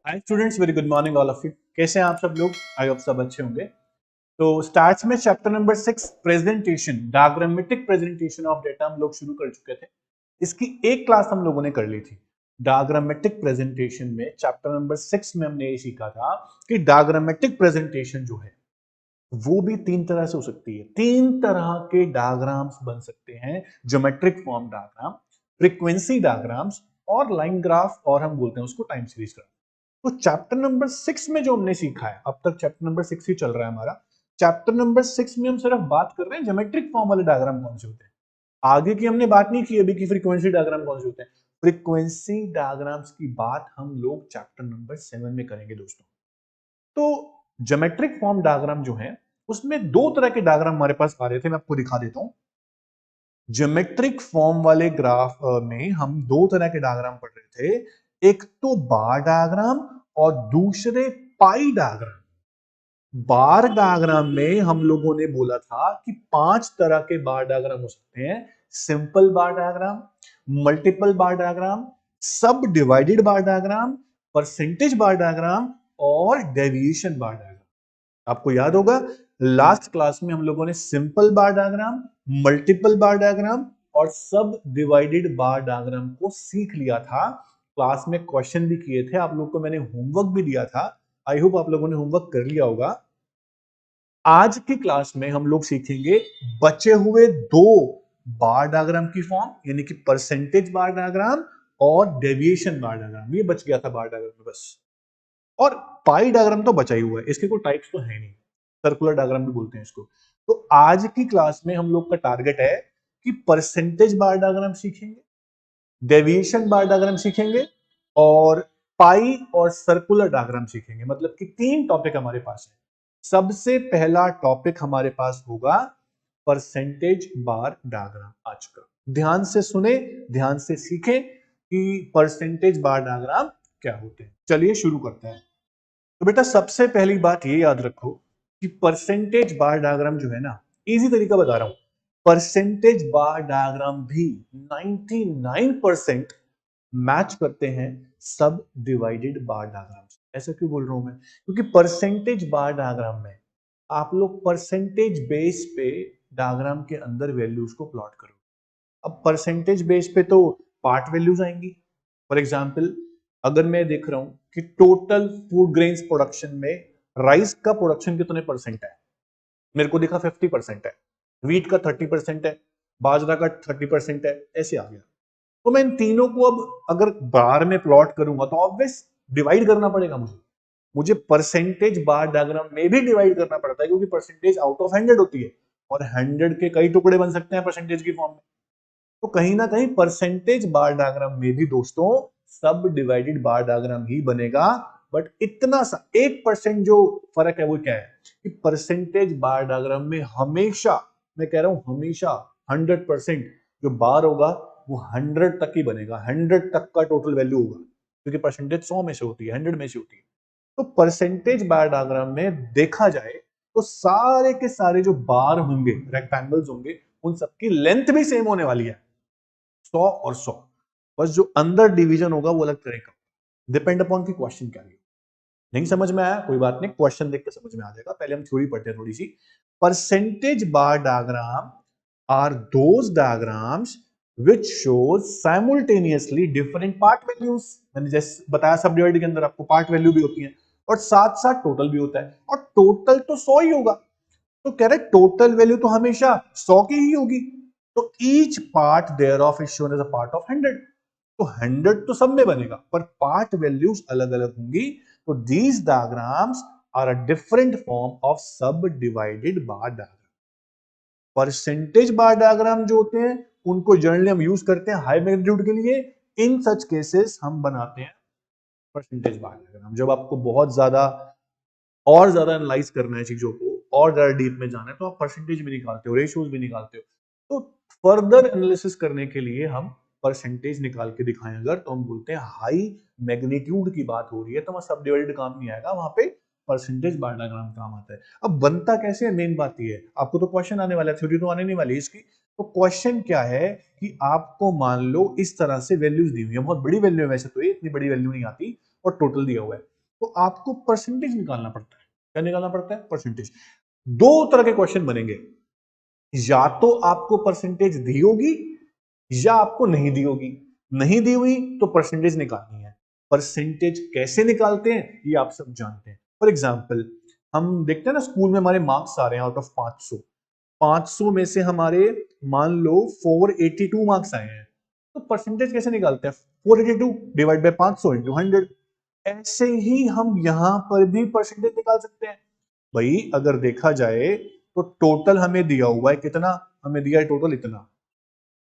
Hi students, very good morning all of you. कैसे हैं आप सब लोग? आई होप सब अच्छे होंगे। तो स्टार्ट्स में chapter number 6 presentation, diagrammatic presentation of data हम लोग शुरू कर चुके थे। इसकी एक क्लास हम लोगों ने कर ली थी। डायग्रामेटिक प्रेजेंटेशन में चैप्टर नंबर 6 में हमने ये सीखा था कि डायग्रामेटिक प्रेजेंटेशन जो है वो भी तीन तरह से हो सकती है। तीन तरह के डायग्राम्स बन सकते हैं: geometric form diagram, frequency diagrams और लाइन ग्राफ, और हम बोलते हैं उसको टाइम सीरीज ग्राफ। तो चैप्टर नंबर 6 में जो हमने सीखा है, अब तक चैप्टर नंबर 6 ही चल रहा है हमारा। चैप्टर नंबर 6 में हम सिर्फ बात कर रहे हैं ज्योमेट्रिक फॉर्म वाले डायग्राम कौन से होते हैं। आगे की हमने बात नहीं की अभी कि फ्रीक्वेंसी डायग्राम कौन से होते हैं। फ्रीक्वेंसी डायग्राम्स की बात हम लोग चैप्टर नंबर 7 में करेंगे दोस्तों। तो ज्योमेट्रिक फॉर्म डायग्राम जो है उसमें दो तरह के डायग्राम हमारे पास आ रहे थे, मैं आपको दिखा देता हूं। ज्योमेट्रिक फॉर्म वाले ग्राफ में हम दो तरह के डायग्राम पढ़ रहे थे, एक तो बार डायग्राम और दूसरे पाई डायग्राम। बार डायग्राम में हम लोगों ने बोला था कि पांच तरह के बार डायग्राम हो सकते हैं: सिंपल बार डायग्राम, मल्टीपल बार डायग्राम, सब divided bar diagram, percentage bar diagram और डेविएशन बार डायग्राम। आपको याद होगा लास्ट क्लास में हम लोगों ने सिंपल बार डायग्राम, मल्टीपल बार डायग्राम और सब डिवाइडेड बार डायग्राम को सीख लिया था। क्लास में क्वेश्चन भी किए थे, आप लोग को मैंने होमवर्क भी दिया था। आई होप आप लोगों ने होमवर्क कर लिया होगा। आज की क्लास में हम लोग सीखेंगे बचे हुए दो बार डायग्राम की फॉर्म, यानी कि परसेंटेज बार डायग्राम और डेविएशन बार डायग्राम। ये बच गया था बार डायग्राम में बस। और पाई डायग्राम तो बचा ही हुआ है, इसके कोई टाइप्स तो है नहीं। सर्कुलर डायग्राम भी बोलते हैं इसको। तो आज की क्लास में हम लोग का टारगेट है कि परसेंटेज बार डायग्राम सीखेंगे, डेविएशन बार डायग्राम सीखेंगे और पाई और सर्कुलर डायग्राम सीखेंगे। मतलब कि तीन टॉपिक हमारे पास है। सबसे पहला टॉपिक हमारे पास होगा परसेंटेज बार डायग्राम आज का। ध्यान से सुने, ध्यान से सीखें कि परसेंटेज बार डायग्राम क्या होते हैं। चलिए शुरू करते हैं। तो बेटा सबसे पहली बात ये याद रखो कि परसेंटेज बार डायग्राम जो है ना, इजी तरीका बता रहा हूं। परसेंटेज बार डायग्राम भी 99% मैच करते हैं सब डिवाइडेड बार डायग्राम से। ऐसा क्यों बोल रहा हूं मैं? क्योंकि परसेंटेज बार डायग्राम में आप लोग परसेंटेज बेस पे डायग्राम के अंदर वैल्यूज को प्लॉट करो। अब परसेंटेज बेस पे तो पार्ट वैल्यूज आएंगी। फॉर एग्जांपल, अगर मैं देख रहा हूं कि टोटल फूड ग्रेन्स प्रोडक्शन में राइस का प्रोडक्शन कितने परसेंट है, मेरे को दिखा 50% है, वीट का 30% है, बाजरा का 30% है, ऐसे आ गया। तो मैं इन तीनों को अब अगर बार में प्लॉट करूंगा तो ऑब्वियस डिवाइड करना पड़ेगा मुझे। मुझे परसेंटेज बार डायग्राम में भी डिवाइड करना पड़ता है, क्योंकि परसेंटेज आउट ऑफ 100 होती है और 100 के कई टुकड़े बन सकते हैं परसेंटेज की फॉर्म में। तो कहीं ना कहीं परसेंटेज बार डायग्राम में भी दोस्तों सब डिवाइडेड बार डायग्राम ही बनेगा। बट इतना सा 1% जो फर्क है वो क्या है कि परसेंटेज बार डायग्राम में हमेशा, मैं कह रहा हूं हमेशा, 100% जो बार होगा वो 100 तक ही बनेगा। 100 तक का टोटल वैल्यू होगा, क्योंकि परसेंटेज 100 में से होती है, 100 में से होती है। तो परसेंटेज बार डायग्राम में देखा जाए तो सारे के सारे जो बार होंगे, रेक्टेंगल्स होंगे, उन सबकी लेंथ भी सेम होने वाली है, 100 और 100। बस जो अंदर डिवीजन होगा वो अलग तरह का, डिपेंड अपॉन की क्वेश्चन क्या है। नहीं समझ में आया कोई बात नहीं, क्वेश्चन देख के समझ में आ जाएगा। पहले हम थ्योरी पढ़ते हैं थोड़ी सी। Percentage bar diagram are those diagrams which shows simultaneously different part values। मैंने जैसे बताया सब डिवाइड के अंदर आपको पार्ट वैल्यू भी होती है और साथ साथ टोटल भी होता है, और टोटल तो 100 ही होगा। तो कह रहे टोटल वैल्यू तो हमेशा 100 की ही होगी। तो each part thereof is shown as a part of 100। तो 100 तो सब में बनेगा, पर पार्ट वैल्यूज अलग अलग होंगी। तो these diagrams are a different form of subdivided bar diagram. Percentage bar diagram जो होते हैं उनको जनरली हम यूज करते हैं हाई मैग्नीट्यूड के लिए। इन सच केसेस हम बनाते हैं परसेंटेज बार डायग्राम जब आपको बहुत ज्यादा और ज्यादा एनालाइज करना है चीजों को, और ज्यादा डीप में जाना है, तो आप परसेंटेज भी निकालते हो, रेशियोज भी निकालते हो। तो फर्दर एनालिसिस करने के लिए हम परसेंटेज निकाल के दिखाएं अगर, तो हम बोलते हैं हाई मैग्नीट्यूड की बात हो रही है तो वहां सब डिवाइडेड काम नहीं आएगा, वहां पे परसेंटेज बार डायग्राम काम आता है। अब बनता कैसे है, मेन बात ये है। आपको तो क्वेश्चन आने वाला है, थ्योरी तो आने नहीं वाली इसकी। तो क्वेश्चन क्या है कि आपको मान लो इस तरह से वैल्यूज दी हुई है, बहुत बड़ी वैल्यू है वैसे तो, ये इतनी बड़ी वैल्यू नहीं आती, और टोटल दिया हुआ है। तो आपको परसेंटेज निकालना पड़ता है। क्या निकालना पड़ता है? परसेंटेज। दो तरह के क्वेश्चन बनेंगे, या तो आपको परसेंटेज दी होगी या आपको नहीं दी होगी। नहीं दी हुई तो परसेंटेज निकालनी है। परसेंटेज कैसे निकालते हैं ये आप सब जानते हैं। फॉर एग्जाम्पल हम देखते हैं ना स्कूल में हमारे मार्क्स आ रहे हैं आउट ऑफ 500, 500 में से हमारे मान लो 482 मार्क्स आए हैं, तो परसेंटेज कैसे निकालते हैं? 482 डिवाइड बाय 500 इंटू 100। ऐसे ही हम यहां पर भी परसेंटेज निकाल सकते हैं। भाई अगर देखा जाए तो टोटल हमें दिया हुआ है कितना? हमें दिया है टोटल इतना,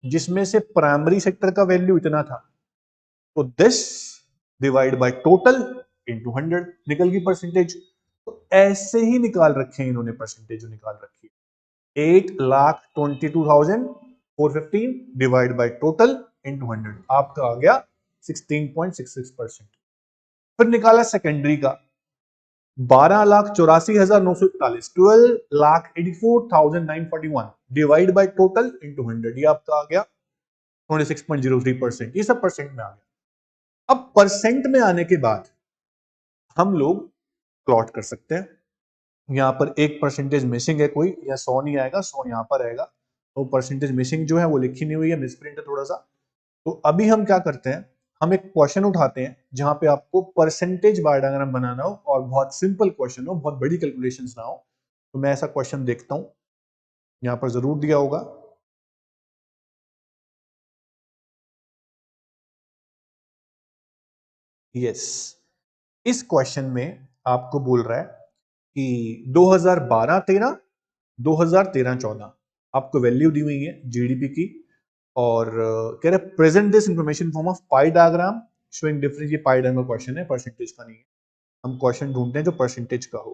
जिसमें से प्राइमरी सेक्टर का वैल्यू इतना था, तो this divide by total into 100 निकल गई परसेंटेज। तो ऐसे ही निकाल रखे हैं इन्होंने परसेंटेज, जो निकाल रखी है 8,22,415 डिवाइड बाय टोटल इंटू 100, आपका आ गया 16.66%। फिर निकाला सेकेंडरी का 12,84,941, 12,84,941 डिवाइड बाय टोटल इंटू 100, ये आपका आ गया 26.03%। ये सब परसेंट में आ गया। अब परसेंट में आने के बाद हम लोग प्लॉट कर सकते हैं। यहां पर एक परसेंटेज मिसिंग है कोई, या 100 नहीं आएगा, 100 यहां पर आएगा, तो परसेंटेज मिसिंग जो है वो लिखी नहीं हुई है, मिसप्रिंट है थोड़ा सा। तो अभी हम क्या करते हैं, हम एक क्वेश्चन उठाते हैं जहां पे आपको परसेंटेज बार डायग्राम बनाना हो और बहुत सिंपल क्वेश्चन हो, बहुत बड़ी कैलकुलेशंस ना हो। तो मैं ऐसा क्वेश्चन देखता हूं, यहां पर जरूर दिया होगा। यस, इस क्वेश्चन में आपको बोल रहा है कि 2012-13, 2013-14 आपको वैल्यू दी हुई है जीडीपी की, और कह रहे present this information form of pi diagram showing difference. ये पाई डायग्राम क्वेश्चन है, परसेंटेज का नहीं है। हम क्वेश्चन ढूंढते हैं जो परसेंटेज का हो।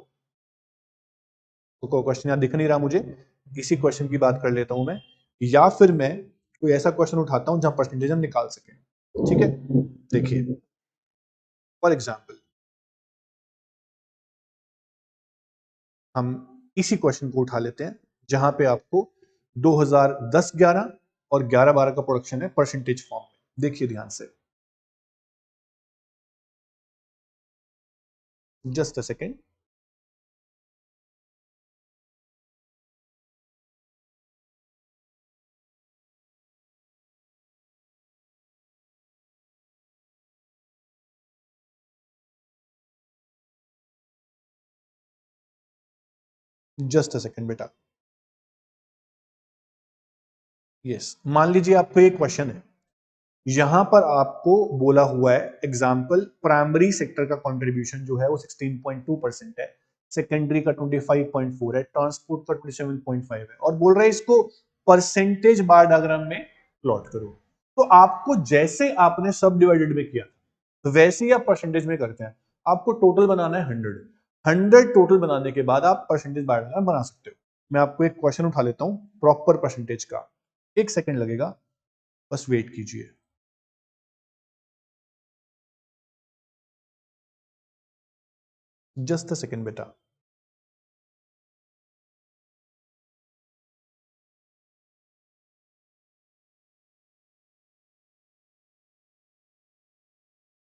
तो कोई क्वेश्चन यहाँ दिख नहीं रहा मुझे, इसी क्वेश्चन की बात कर लेता हूं मैं, या फिर मैं कोई ऐसा क्वेश्चन उठाता हूं जहां परसेंटेज हम निकाल सके। ठीक है, देखिए फॉर एग्जाम्पल हम इसी क्वेश्चन को उठा लेते हैं जहां पे आपको 2010-11 और 11-12 का प्रोडक्शन है परसेंटेज फॉर्म में। देखिए ध्यान से, just a second. Just a second बेटा। यस, मान लीजिए आपको एक क्वेश्चन है, यहां पर आपको बोला हुआ है एग्जाम्पल प्राइमरी सेक्टर का कंट्रीब्यूशन जो है वो 16.2% है, सेकेंडरी का 25.4 है, ट्रांसपोर्ट का 27.5 है, और बोल रहा है इसको परसेंटेज बार डायग्राम में प्लॉट करो। तो आपको जैसे आपने सब डिवाइडेड में किया तो वैसे ही आप परसेंटेज में करते हैं। आपको टोटल बनाना है 100, 100 टोटल बनाने के बाद आप परसेंटेज बार डायग्राम बना सकते हो। मैं आपको एक क्वेश्चन उठा लेता हूं प्रॉपर परसेंटेज का, एक सेकेंड लगेगा, बस वेट कीजिए। जस्ट अ सेकेंड बेटा।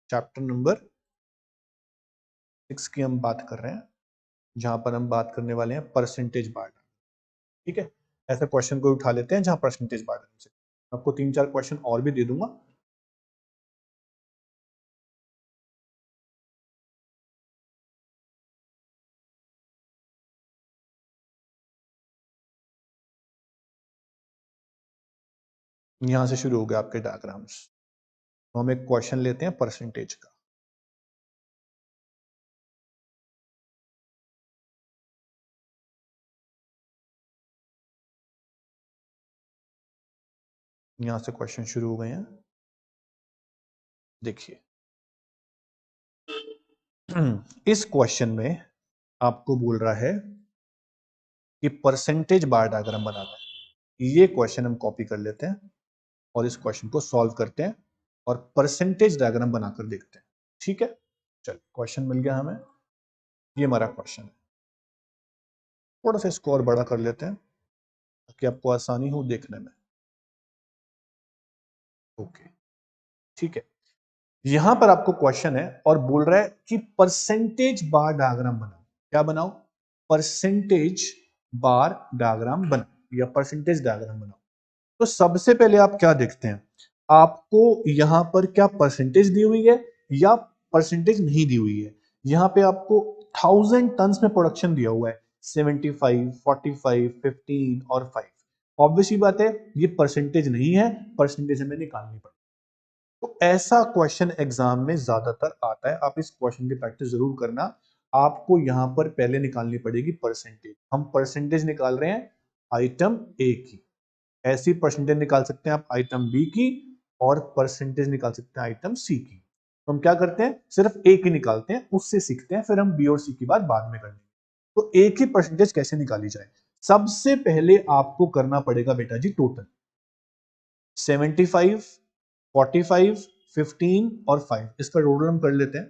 चैप्टर नंबर 6 की हम बात कर रहे हैं, जहां पर हम बात करने वाले हैं परसेंटेज बार। ठीक है, ऐसा क्वेश्चन को उठा लेते हैं जहां परसेंटेज बार से। आपको 3-4 क्वेश्चन और भी दे दूंगा। यहां से शुरू हो गए आपके डायग्राम्स। तो हम एक क्वेश्चन लेते हैं परसेंटेज का। यहां से क्वेश्चन शुरू हो गए हैं, देखिए। इस क्वेश्चन में आपको बोल रहा है कि परसेंटेज बार डायग्राम बनाना है। ये क्वेश्चन हम कॉपी कर लेते हैं और इस क्वेश्चन को सॉल्व करते हैं और परसेंटेज डायग्राम बनाकर देखते हैं। ठीक है, चल क्वेश्चन मिल गया हमें, ये हमारा क्वेश्चन है। थोड़ा सा इसको और बड़ा कर लेते हैं ताकि आपको आसानी हो देखने में। ओके, ठीक है। यहां पर आपको क्वेश्चन है और बोल रहा है कि परसेंटेज बार डायग्राम बनाओ। क्या बनाओ? परसेंटेज बार डायग्राम बनाओ या परसेंटेज डायग्राम बनाओ। तो सबसे पहले आप क्या देखते हैं, आपको यहां पर क्या परसेंटेज दी हुई है या परसेंटेज नहीं दी हुई है। यहां पे आपको 1000 टन में प्रोडक्शन दिया हुआ है, 75, 45, 15 और 5। ऑब्वियसली बात है ये परसेंटेज नहीं है, परसेंटेज हमें निकालनी पड़ेगी। तो ऐसा क्वेश्चन एग्जाम में ज्यादातर आता है, आप इस क्वेश्चन की प्रैक्टिस जरूर करना। आपको यहां पर पहले निकालनी पड़ेगी परसेंटेज। हम परसेंटेज निकाल रहे हैं आइटम ए की, ऐसी परसेंटेज निकाल सकते हैं आप आइटम बी की, और परसेंटेज निकाल सकते हैं आइटम सी की। तो हम क्या करते हैं, सिर्फ ए की निकालते हैं, उससे सीखते हैं, फिर हम बी और सी की बात बाद में करेंगे। तो ए की परसेंटेज कैसे निकाली जाए? सबसे पहले आपको करना पड़ेगा बेटा जी टोटल 75, 45, 15 और 5, इसका टोटल हम कर लेते हैं।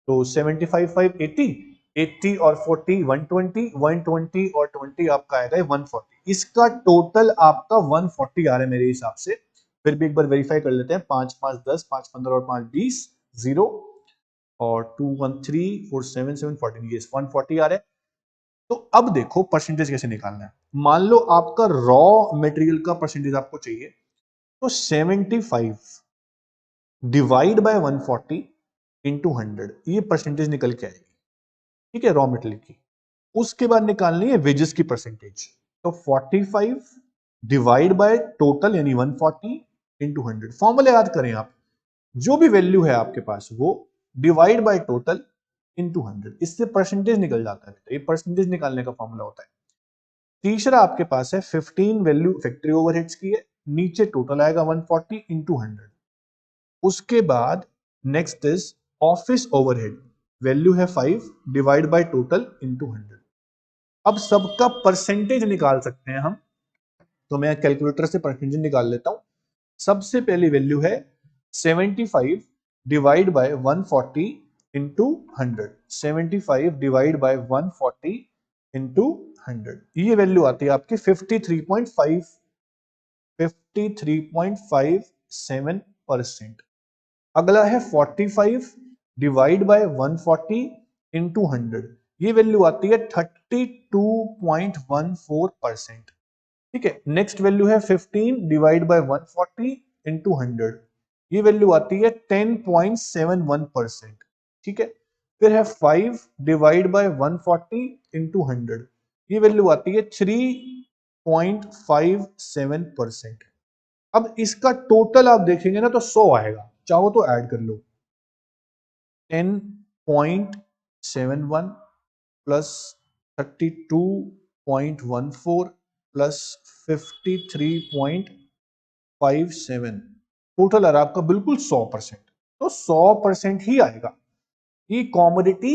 तो 75, 5 80, 80 और 40 120, 120 और 20 आपका आएगा 140। इसका टोटल आपका 140 आ रहा है मेरे हिसाब से। फिर भी एक बार वेरीफाई कर लेते हैं। 5 5 10, 5 15 और 5 20, 0 और 2 1 3 4 7 7 14, ये 140 आ रहा है। तो अब देखो परसेंटेज कैसे निकालना है। मान लो आपका रॉ मटेरियल का परसेंटेज आपको चाहिए, तो 75 डिवाइड बाय 140 इंटू 100, ये परसेंटेज निकल के आएगी। ठीक है, रॉ मटेरियल की। उसके बाद निकालनी है वेजेस की परसेंटेज। तो 45 डिवाइड बाय टोटल यानी 140 इंटू 100। फॉर्मूला याद करें आप, जो भी वैल्यू है आपके पास वो डिवाइड बाय टोटल इंटू 100, इससे परसेंटेज निकल जाता है। ये परसेंटेज निकालने का फॉर्मूला होता है। तीसरा आपके पास है 15 वैल्यू फैक्ट्री ओवरहेड्स की है, नीचे टोटल आएगा 140 इंटू 100। उसके बाद next is office overhead, value है 5 डिवाइड बाय टोटल इंटू 100। अब सबका परसेंटेज निकाल सकते हैं हम, तो मैं कैलकुलेटर से परसेंटेज निकाल लेता हूं। सबसे पहली वैल्यू है 75 divide by 140 into 100। 75 divide by 140 into 100, ये वैल्यू आती है आपकी 53.5, 53.57%। अगला है 45 डिवाइड बाय 140 इंटू 100, ये वैल्यू आती है 32.14%। ठीक है, नेक्स्ट वैल्यू है 15 डिवाइड बाय 140 इंटू 100, ये वैल्यू आती है 10.71%। ठीक है, फिर है 5 डिवाइड बाय 140 इंटू 100, ये वैल्यू आती है 3.57%। अब इसका टोटल आप देखेंगे ना तो 100 आएगा, चाहो तो ऐड कर लो। 10.71 प्लस 32.14 प्लस 53.57, टोटल आ रहा है आपका बिल्कुल 100%। तो 100% ही आएगा। ये कॉमोडिटी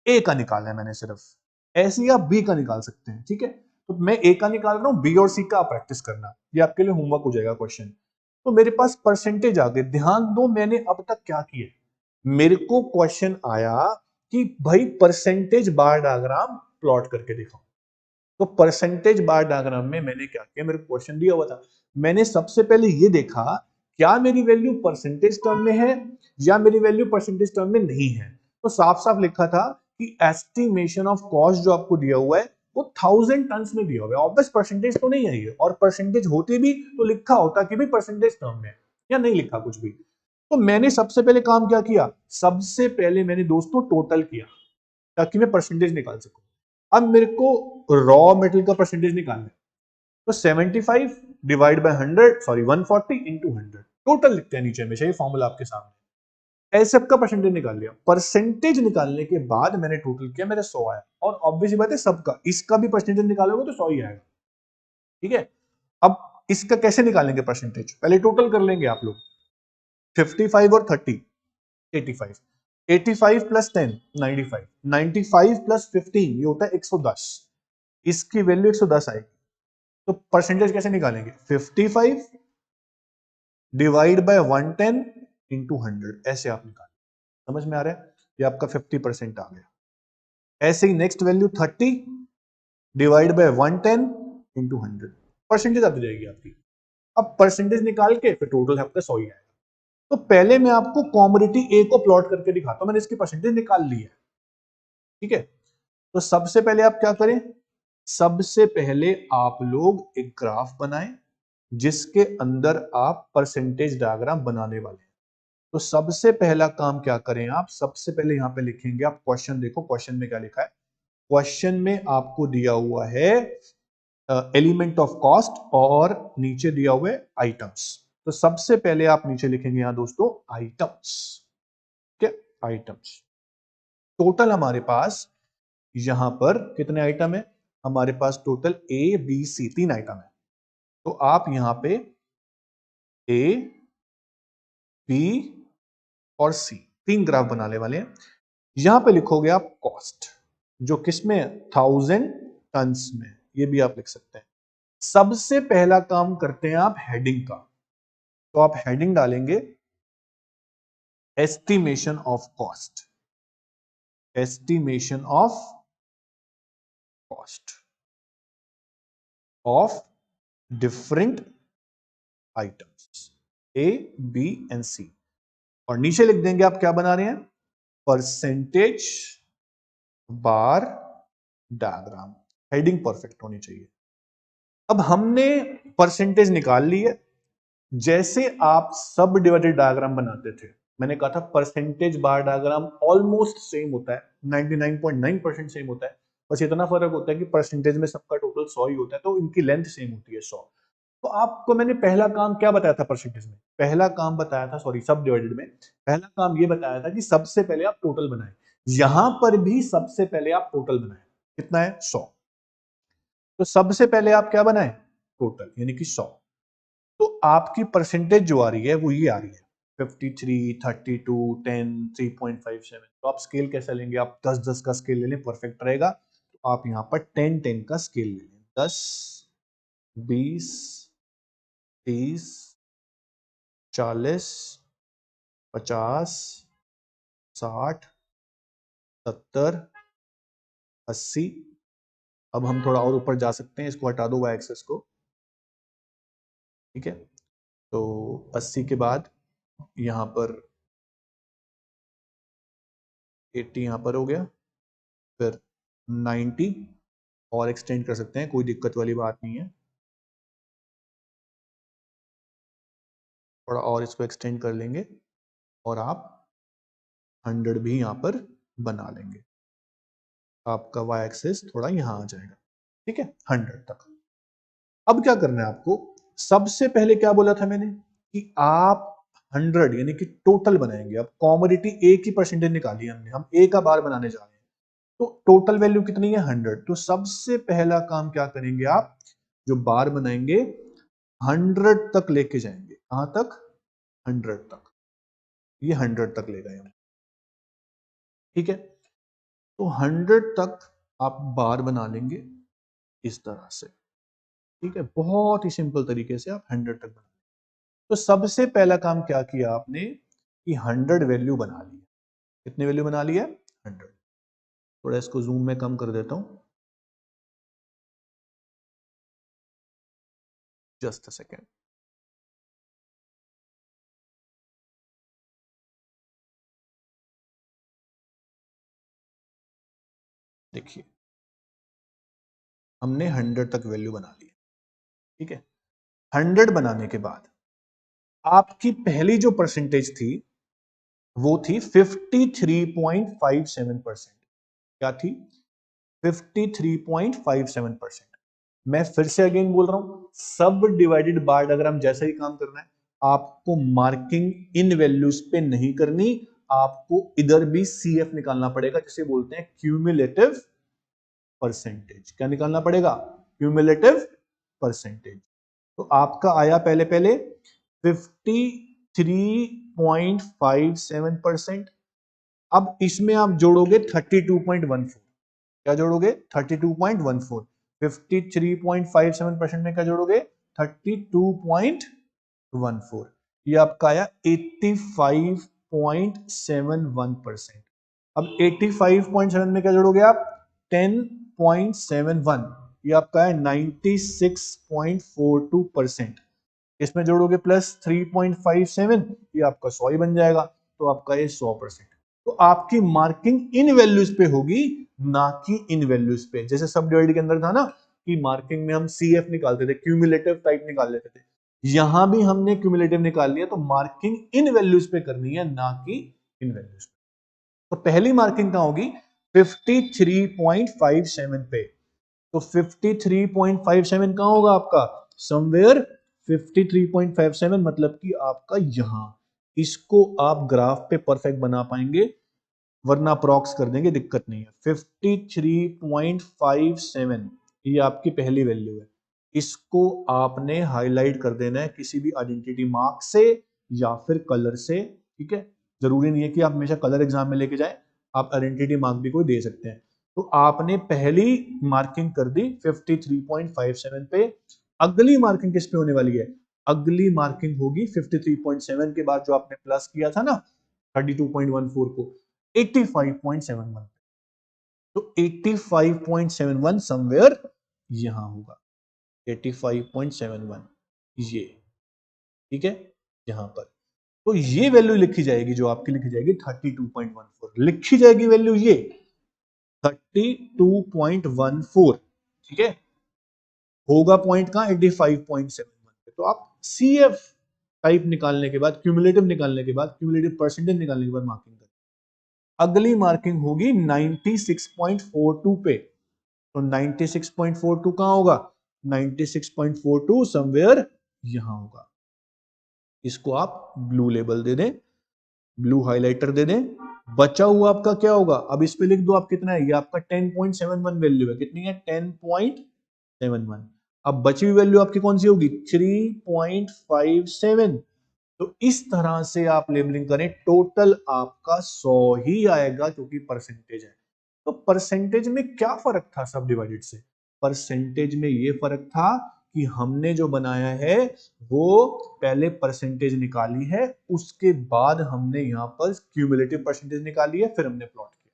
ए का निकाला है मैंने सिर्फ, ऐसे ही आप बी का निकाल सकते हैं। ठीक है, तो मैं ए का निकाल रहा हूं, बी और सी का आप प्रैक्टिस करना, ये आपके लिए होमवर्क हो जाएगा क्वेश्चन। तो मेरे पास परसेंटेज आ गए। ध्यान दो मैंने अब तक क्या किया, मेरे को क्वेश्चन आया कि भाई परसेंटेज बार डायग्राम प्लॉट करके दिखाओ। तो परसेंटेज बार डायग्राम में मैंने क्या किया, मेरे को क्वेश्चन दिया हुआ था, मैंने सबसे पहले ये देखा क्या मेरी वैल्यू परसेंटेज टर्म में है या मेरी वैल्यू परसेंटेज टर्म में नहीं है। तो साफ साफ लिखा था कि एस्टिमेशन ऑफ कॉस्ट जो आपको दिया हुआ है वो 1000 टन में दिया हुआ है। ऑब्वियस परसेंटेज तो नहीं है ये, और परसेंटेज होती भी तो लिखा होता कि भाई परसेंटेज टर्म में, या नहीं लिखा कुछ भी। तो मैंने सबसे पहले काम क्या किया, सबसे पहले मैंने दोस्तों टोटल किया ताकि मैं परसेंटेज निकाल सकूं। अब मेरे को रॉ मेटेरियल का परसेंटेज निकालना है, तो 75 divide by 100, sorry 140 into 100, total लिखते हैं नीचे हमेशा, ये फॉर्मूला आपके सामने। ऐसे सबका परसेंटेज निकाल लिया। परसेंटेज निकालने के बाद मैंने टोटल किया, मेरे 100 आया। और ऑब्वियसली बात है सबका, इसका भी परसेंटेज निकालोगे तो 100 ही आएगा। ठीक है, अब इसका कैसे निकालेंगे परसेंटेज, पहले टोटल कर लेंगे आप लोग। 55 और 30 85, 85 प्लस 10 95, 95 प्लस 15 ये होता है 110, इसकी वैल्यू 110 आएगी। तो परसेंटेज कैसे निकालेंगे, 55 डिवाइड बाय 110 इंटू 100, ऐसे आप निकालें। समझ में आ रहा है, ये आपका 50% आ गया। ऐसे ही next value 30 divide by 110 into 100, percentage आ जाएगी आपकी। अब परसेंटेज निकाल के फिर टोटल आपका 100 ही आएगा। तो पहले मैं आपको कॉमोडिटी ए को प्लॉट करके दिखाता हूं, मैंने इसकी परसेंटेज निकाल ली है, ठीक है। तो सबसे पहले आप क्या करें, सबसे पहले आप लोग एक ग्राफ बनाएं जिसके अंदर आप परसेंटेज डायग्राम बनाने वाले हैं। तो सबसे पहला काम क्या करें आप, सबसे पहले यहां पे लिखेंगे आप क्वेश्चन, देखो क्वेश्चन में क्या लिखा है। क्वेश्चन में आपको दिया हुआ है एलिमेंट ऑफ कॉस्ट और नीचे दिया हुआ है आइटम्स। तो सबसे पहले आप नीचे लिखेंगे यहां दोस्तों आइटम्स, ठीक है, आइटम्स। टोटल हमारे पास यहां पर कितने आइटम है, हमारे पास total A B C 3 item है। तो आप यहां पे ए बी और सी 3 ग्राफ बनाने वाले हैं। यहां पे लिखोगे आप कॉस्ट, जो किसमें 1000 टन्स में, ये भी आप लिख सकते हैं। सबसे पहला काम करते हैं आप हेडिंग का, तो आप हेडिंग डालेंगे estimation of cost, estimation of cost of different items A B and C, और नीचे लिख देंगे आप क्या बना रहे हैं, percentage bar diagram. Heading perfect होनी चाहिए। अब हमने परसेंटेज निकाल ली है। जैसे आप सब डिवाइडेड डायग्राम बनाते थे, मैंने कहा था percentage bar diagram almost same होता है, 99.9% सेम होता है, बस इतना फर्क होता है कि परसेंटेज में सबका टोटल 100 ही होता है, तो इनकी लेंथ सेम होती है 100। तो आपको मैंने पहला काम क्या बताया था परसेंटेज में, पहला काम बताया था, सॉरी सब डिवाइडेड में पहला काम ये बताया था कि सबसे पहले आप टोटल बनाएं। यहां पर भी सबसे पहले आप टोटल बनाएं, कितना है 100। तो सबसे पहले आप क्या बनाएं, टोटल यानी कि 100। तो आपकी परसेंटेज जो आ रही है वो ये आ रही है 53, 32, 10, 3.57। तो आप स्केल कैसा लेंगे, आप 10-10 का स्केल ले लें, परफेक्ट रहेगा। तो आप यहां पर 10-10 का स्केल ले लें, 10, 20, 30, 40, 50, 60, 70, 80। अब हम थोड़ा और ऊपर जा सकते हैं, इसको हटा दो वाई एक्सेस को, ठीक है। तो 80 के बाद यहां पर 80 यहां पर हो गया, फिर 90 और एक्सटेंड कर सकते हैं, कोई दिक्कत वाली बात नहीं है। थोड़ा और इसको एक्सटेंड कर लेंगे और आप 100 भी यहां पर बना लेंगे, आपका वाई एक्सिस थोड़ा यहां आ जाएगा, ठीक है, 100 तक। अब क्या करना है आपको, सबसे पहले क्या बोला था मैंने कि आप 100 यानी कि टोटल बनाएंगे। अब कॉमोडिटी ए की परसेंटेज निकाली हमने, हम ए का बार बनाने जा रहे हैं, तो टोटल वैल्यू कितनी है 100। तो सबसे पहला काम क्या करेंगे आप, जो बार बनाएंगे 100 तक लेके जाएंगे, कहां तक, 100 तक, ये 100 तक ले गए हम, ठीक है। तो 100 तक आप बार बना लेंगे इस तरह से, ठीक है, बहुत ही सिंपल तरीके से आप 100 तक बना। तो सबसे पहला काम क्या किया आपने कि 100 वैल्यू बना ली। कितनी वैल्यू बना ली है, 100। थोड़ा इसको जूम में कम कर देता हूं, जस्ट अ सेकेंड। देखिए हमने 100 तक वैल्यू बना ली, ठीक है। 100 बनाने के बाद आपकी पहली जो परसेंटेज थी वो थी 53.57%। क्या थी, 53.57%। मैं फिर से अगेन बोल रहा हूं, सब डिवाइडेड बार डायग्राम जैसा ही काम करना है, आपको मार्किंग इन वैल्यूज पे नहीं करनी, आपको इधर भी सीएफ निकालना पड़ेगा, जिसे बोलते हैं क्यूमुलेटिव परसेंटेज। क्या निकालना पड़ेगा, क्यूमुलेटिव परसेंटेज। तो आपका आया पहले पहले 53.57%। अब इसमें आप जोड़ोगे 32.14। क्या जोड़ोगे, 32.14। 53.57% में क्या जोड़ोगे, 32.14। ये आपका आया 85.71%। अब 85.7 में क्या जोड़ोगे आप, 10.71। ये आपका है 96.42%। इसमें जोड़ोगे प्लस 3.57, ये आपका 100 ही बन जाएगा, तो आपका ये 100%। तो आपकी मार्किंग इन वैल्यूज पे होगी, ना कि इन वैल्यूज पे। जैसे सब डिवाइड के अंदर था ना कि मार्किंग में हम CF निकालते थे, क्यूमुलेटिव टाइप निकाल लेते थे, यहां भी हमने क्यूमुलेटिव निकाल लिया, तो मार्किंग इन वैल्यूज पे करनी है, ना कि इन वैल्यूज पे। तो पहली मार्किंग कहां होगी? 53.57 पे। तो 53.57 कहां होगा आपका? समवेयर 53.57, मतलब कि आपका यहां। इसको आप ग्राफ पे परफेक्ट बना पाएंगे, वरना अप्रॉक्स कर देंगे, दिक्कत नहीं है। 53.57 ये आपकी पहली वैल्यू है। इसको आपने हाईलाइट कर देना है किसी भी आइडेंटिटी मार्क से या फिर कलर से, ठीक है। जरूरी नहीं है कि आप हमेशा कलर एग्जाम में लेके जाएं, आप आइडेंटिटी मार्क भी कोई दे सकते हैं। तो आपने पहली मार्किंग कर दी 53.57 पे। अगली मार्किंग किस पे होने वाली है? अगली मार्किंग होगी 53.7 के बाद जो आपने प्लस किया था ना 32.14 को, 85.71। तो 85.71 समवेयर यहां होगा, 85.71 ये, ठीक है, यहां पर। तो ये वैल्यू लिखी जाएगी, जो आपकी लिखी जाएगी 32.14 लिखी जाएगी वैल्यू ये 32.14, ठीक है। होगा पॉइंट का 85.71 पे। तो आप CF टाइप निकालने के बाद, क्यूमुलेटिव निकालने के बाद, क्यूमुलेटिव परसेंटेज निकालने के बाद मार्किंग करें। अगली मार्किंग होगी 96.42 पे। तो 96.42 कहां होगा? 96.42 समवेयर यहां होगा। इसको आप ब्लू लेबल दे दें, ब्लू हाइलाइटर दे दें। बचा हुआ आपका क्या होगा? अब इस पे लिख दो आप कितना है, ये आपका 10.71 वैल्यू है। कितनी है? 10.71। अब बची हुई वैल्यू आपकी कौन सी होगी? 3.57। तो इस तरह से आप लेबलिंग करें, टोटल आपका 100 ही आएगा, क्योंकि परसेंटेज है। तो परसेंटेज में क्या फर्क था सब डिवाइडेड से? परसेंटेज में ये फर्क था कि हमने जो बनाया है वो पहले परसेंटेज निकाली है, उसके बाद हमने यहां पर क्यूमुलेटिव परसेंटेज निकाली है, फिर हमने प्लॉट किया।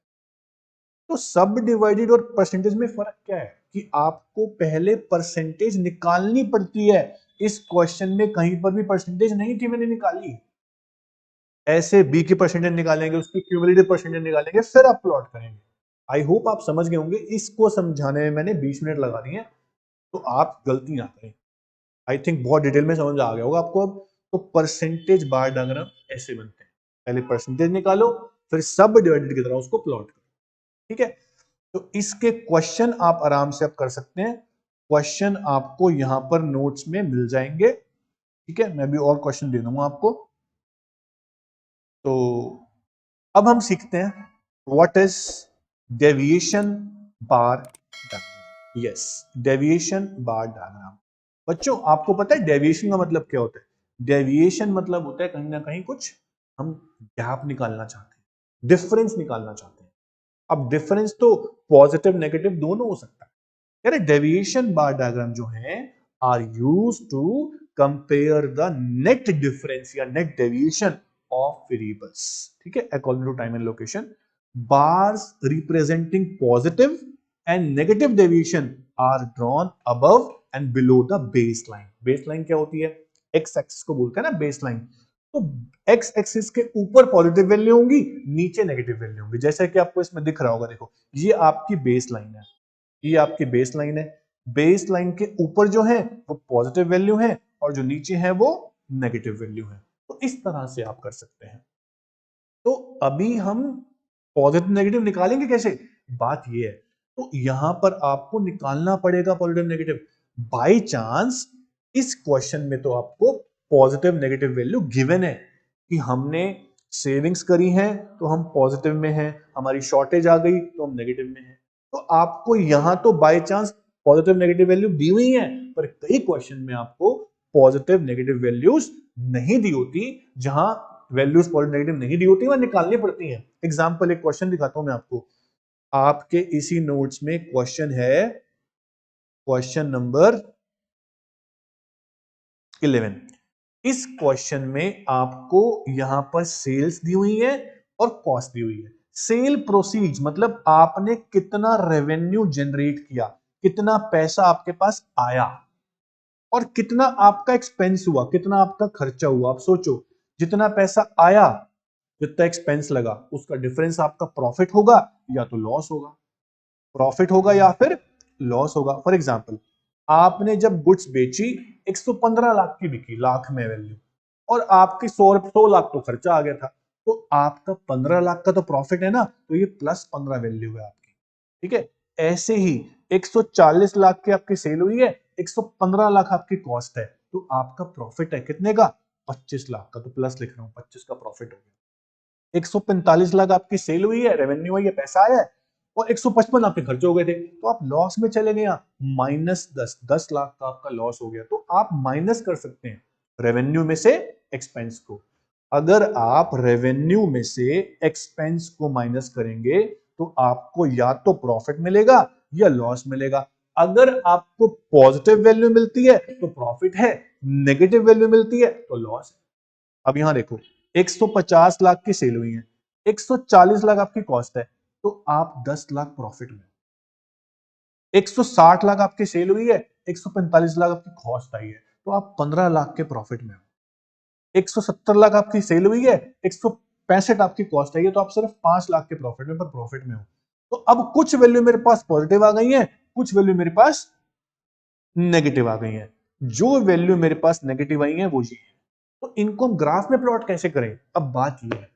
तो सब डिवाइडेड और परसेंटेज में फर्क क्या है कि आपको पहले परसेंटेज निकालनी पड़ती है। इस क्वेश्चन में कहीं पर भी परसेंटेज नहीं थी, मैंने निकाली। ऐसे बी की परसेंटेज निकालेंगे, उसकी क्यूमुलेटिव परसेंटेज निकालेंगे, फिर आप प्लॉट करेंगे। आई होप आप समझ गए होंगे। इसको समझाने में मैंने 20 मिनट लगा दिए, तो आप गलती ना करें। आई थिंक बहुत डिटेल में समझ आ गया होगा आपको अब। तो परसेंटेज बार डायग्राम ऐसे बनते हैं, पहले परसेंटेज निकालो, फिर सब डिवाइडेड की तरह उसको प्लॉट करो, ठीक है। तो इसके क्वेश्चन आप आराम से आप कर सकते हैं। क्वेश्चन आपको यहां पर नोट्स में मिल जाएंगे, ठीक है। मैं भी और क्वेश्चन दे दूंगा आपको। तो अब हम सीखते हैं what is deviation bar diagram. Yes, deviation bar diagram. बच्चों आपको पता है डेविएशन का मतलब क्या होता है? डेविएशन मतलब होता है कहीं ना कहीं कुछ हम गैप निकालना चाहते हैं, डिफरेंस निकालना चाहते हैं। अब डिफरेंस तो पॉजिटिव नेगेटिव दोनों हो सकता है। यार डेविएशन बार डायग्राम जो है are used to compare the net difference या नेट डेविएशन ऑफ वेरिएबल्स, ठीक है, according to time and location. Bars representing positive and negative deviation are drawn above and below the base line. Base line क्या होती है? X axis को बोलते हैं ना बेस लाइन। तो एक्स एक्सिस के ऊपर पॉजिटिव वैल्यू होंगी, नीचे नेगेटिव वैल्यू होंगी। जैसे कि आपको इसमें दिख रहा होगा, देखो ये आपकी बेस लाइन है, ये आपकी बेस लाइन है। बेस लाइन के ऊपर जो है वो पॉजिटिव वैल्यू है, और जो नीचे है वो नेगेटिव वैल्यू है। तो इस तरह से आप कर सकते हैं। तो अभी हम पॉजिटिव नेगेटिव निकालेंगे कैसे? बात ये है, तो यहां पर आपको निकालना पड़ेगा पॉजिटिव नेगेटिव। बाय चांस इस क्वेश्चन में तो आपको पॉजिटिव नेगेटिव वैल्यू गिवन है कि हमने सेविंग्स करी है तो हम पॉजिटिव में हैं, हमारी शॉर्टेज आ गई तो हम नेगेटिव में हैं। तो आपको यहां तो by chance positive negative value दी हुई है, पर कई क्वेश्चन में आपको पॉजिटिव नेगेटिव वैल्यूज नहीं दी होती। जहां वैल्यूज पॉजिटिव नेगेटिव नहीं दी होती, वह निकालनी पड़ती हैं। एग्जांपल एक क्वेश्चन दिखाता हूं मैं आपको। आपके इसी नोट्स में क्वेश्चन है, क्वेश्चन नंबर 11। इस क्वेश्चन में आपको यहां पर सेल्स दी हुई है और कॉस्ट दी हुई है। सेल प्रोसीड्स मतलब आपने कितना रेवेन्यू जनरेट किया, कितना पैसा आपके पास आया, और कितना आपका एक्सपेंस हुआ, कितना आपका खर्चा हुआ। आप सोचो, जितना पैसा आया, जितना एक्सपेंस लगा, उसका डिफरेंस आपका प्रॉफिट होगा या तो लॉस होगा। प्रॉफिट होगा या फिर लॉस होगा। फॉर एग्जाम्पल, आपने जब गुड्स बेची 115 लाख की बिकी, लाख में वैल्यू, और आपकी 100 लाख तो खर्चा आ गया था, तो आपका 15 लाख का तो प्रॉफिट है ना, तो ये +15 वैल्यू है आपकी। ठीक है, ऐसे ही 140 लाख की आपकी सेल हुई है, 115 लाख आपकी कॉस्ट है, तो आपका प्रॉफिट है कितने का, 25 लाख का, तो प्लस लिख रहा हूं, 25 का प्रॉफिट हो गया। 145 लाख आपकी सेल हुई है, रेवेन्यू है, ये पैसा आया है, और 155 आपके खर्चे हो गए थे, तो आप लॉस में चले गए, -10, 10 लाख का आपका लॉस हो गया। तो आप माइनस कर सकते हैं रेवेन्यू में से एक्सपेंस को। अगर आप रेवेन्यू में से एक्सपेंस को माइनस करेंगे तो आपको या तो प्रॉफिट मिलेगा या लॉस मिलेगा। अगर आपको पॉजिटिव वैल्यू मिलती है तो प्रॉफिट है, नेगेटिव वैल्यू मिलती है तो लॉस है। अब यहां देखो, 150 लाख की सेल हुई है, 140 लाख आपकी कॉस्ट है, तो आप 10 लाख प्रॉफिट में। 160 लाख आपकी सेल हुई है, 145 लाख आपकी कॉस्ट आई है, तो आप 15 लाख के प्रॉफिट में हो। 170 लाख आपकी सेल हुई है, 165 आपकी कॉस्ट आई है, तो आप सिर्फ 5 लाख के प्रॉफिट में, पर प्रॉफिट में हो। तो अब कुछ वैल्यू मेरे पास पॉजिटिव आ गई है, कुछ वैल्यू मेरे पास नेगेटिव आ गई है। जो वैल्यू मेरे पास नेगेटिव आई है वो ये है। तो इनको हम ग्राफ में प्लॉट कैसे करें, अब बात ये है।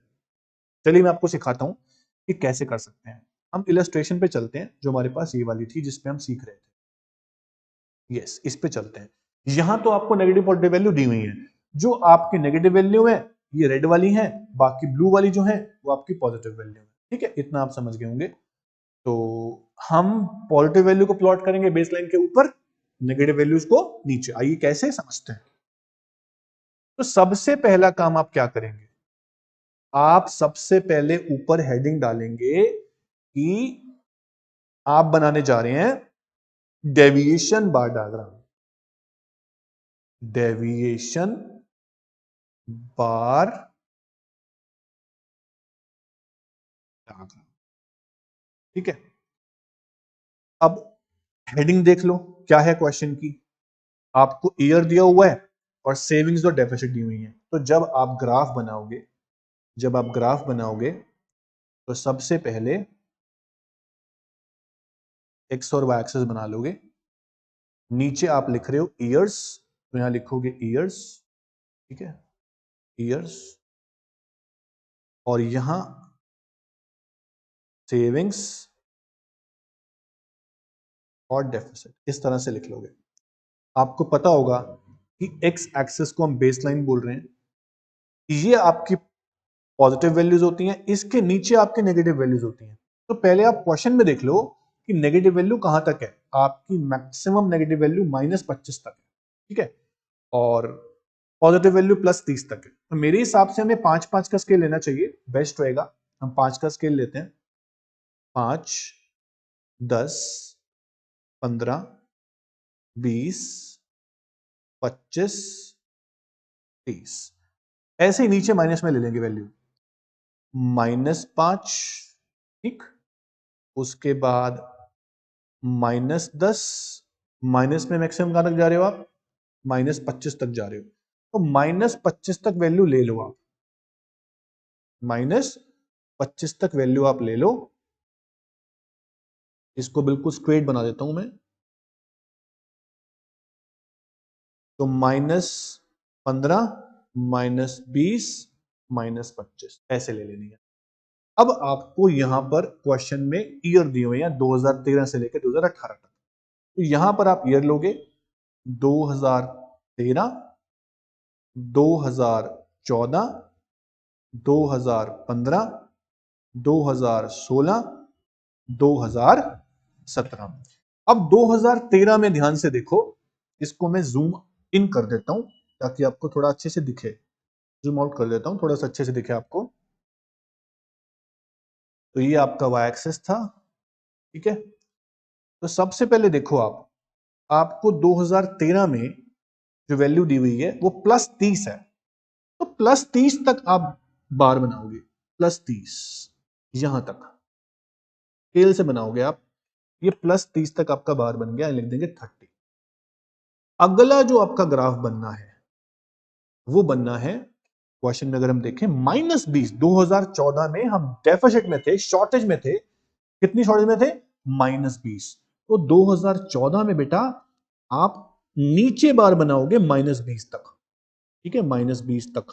चलिए मैं आपको सिखाता हूं कि कैसे कर सकते हैं। हम इलस्ट्रेशन पे चलते हैं, जो हमारे पास ये वाली थी जिसपे हम सीख रहे थे। यस, इस पे चलते हैं। यहां तो आपको नेगेटिव पॉजिटिव वैल्यू दी हुई है। जो आपकी नेगेटिव वैल्यू है ये रेड वाली है, बाकी ब्लू वाली जो है वो आपकी पॉजिटिव वैल्यू है। ठीक है, इतना आप समझ गए होंगे। तो हम पॉजिटिव वैल्यू को प्लॉट करेंगे बेसलाइन के ऊपर, नेगेटिव वैल्यूज को नीचे। आइए कैसे समझते हैं। तो सबसे पहला काम आप क्या करेंगे, आप सबसे पहले ऊपर हेडिंग डालेंगे कि आप बनाने जा रहे हैं डेविएशन बार डायग्राम। डेविएशन बार डायग्राम। ठीक है, अब हेडिंग देख लो क्या है क्वेश्चन की। आपको ईयर दिया हुआ है और सेविंग्स और डेफिसिट दी हुई है। तो जब आप ग्राफ बनाओगे, जब आप ग्राफ बनाओगे तो सबसे पहले एक्स और वाई एक्सिस बना लोगे। नीचे आप लिख रहे हो ईयर्स, तो यहां लिखोगे ईयर्स। ठीक है, ईयर्स, और यहां सेविंग्स और डेफिसिट, इस तरह से लिख लोगे। आपको पता होगा कि एक्स एक्सिस को हम बेसलाइन बोल रहे हैं, ये आपकी पॉजिटिव वैल्यूज होती हैं, इसके नीचे आपके नेगेटिव वैल्यूज होती हैं। तो पहले आप क्वेश्चन में देख लो कि नेगेटिव वैल्यू कहां तक है। आपकी मैक्सिमम नेगेटिव वैल्यू -25 तक है। ठीक है, और पॉजिटिव वैल्यू +30 तक है। तो मेरे हिसाब से हमें 5-5 का स्केल लेना चाहिए, बेस्ट रहेगा। हम 5 का स्केल लेते हैं। 5, 10, 15, 20, 25, 30, ऐसे ही नीचे माइनस में ले लेंगे वैल्यू। -5, ठीक, उसके बाद -10, माइनस में मैक्सिमम कहां तक जा रहे हो आप, -25 तक जा रहे हो। तो -25 तक वैल्यू ले लो आप, -25 तक वैल्यू आप ले लो। इसको बिल्कुल स्ट्रेट बना देता हूं मैं। तो -15, -20, -25 ऐसे ले लेनी है। अब आपको यहां पर क्वेश्चन में ईयर दिए हुए हैं 2013 से लेकर 2018 तक। तो यहां पर आप ईयर लोगे 2013, 2014, 2015, 2016, 2017। अब 2013 में ध्यान से देखो, इसको मैं जूम इन कर देता हूं ताकि आपको थोड़ा अच्छे से दिखे। जूम आउट कर देता हूं थोड़ा सा अच्छे से दिखे आपको। तो ये आपका वाई एक्सिस था। ठीक है, तो सबसे पहले देखो आप, आपको 2013 में जो वैल्यू दी हुई है वो +30 है। तो +30 तक आप बार बनाओगे, +30 यहां तक स्केल से बनाओगे आप। ये +30 तक आपका बार बन गया, लिख देंगे 30। अगला जो आपका ग्राफ बनना है वो बनना है, क्वेश्चन में अगर हम देखें -20, 2014 में हम डेफिसिट में थे, शॉर्टेज में थे। कितनी शॉर्टेज में थे? -20। तो 2014 में बेटा आप नीचे बार बनाओगे -20 तक, ठीक है, -20 तक।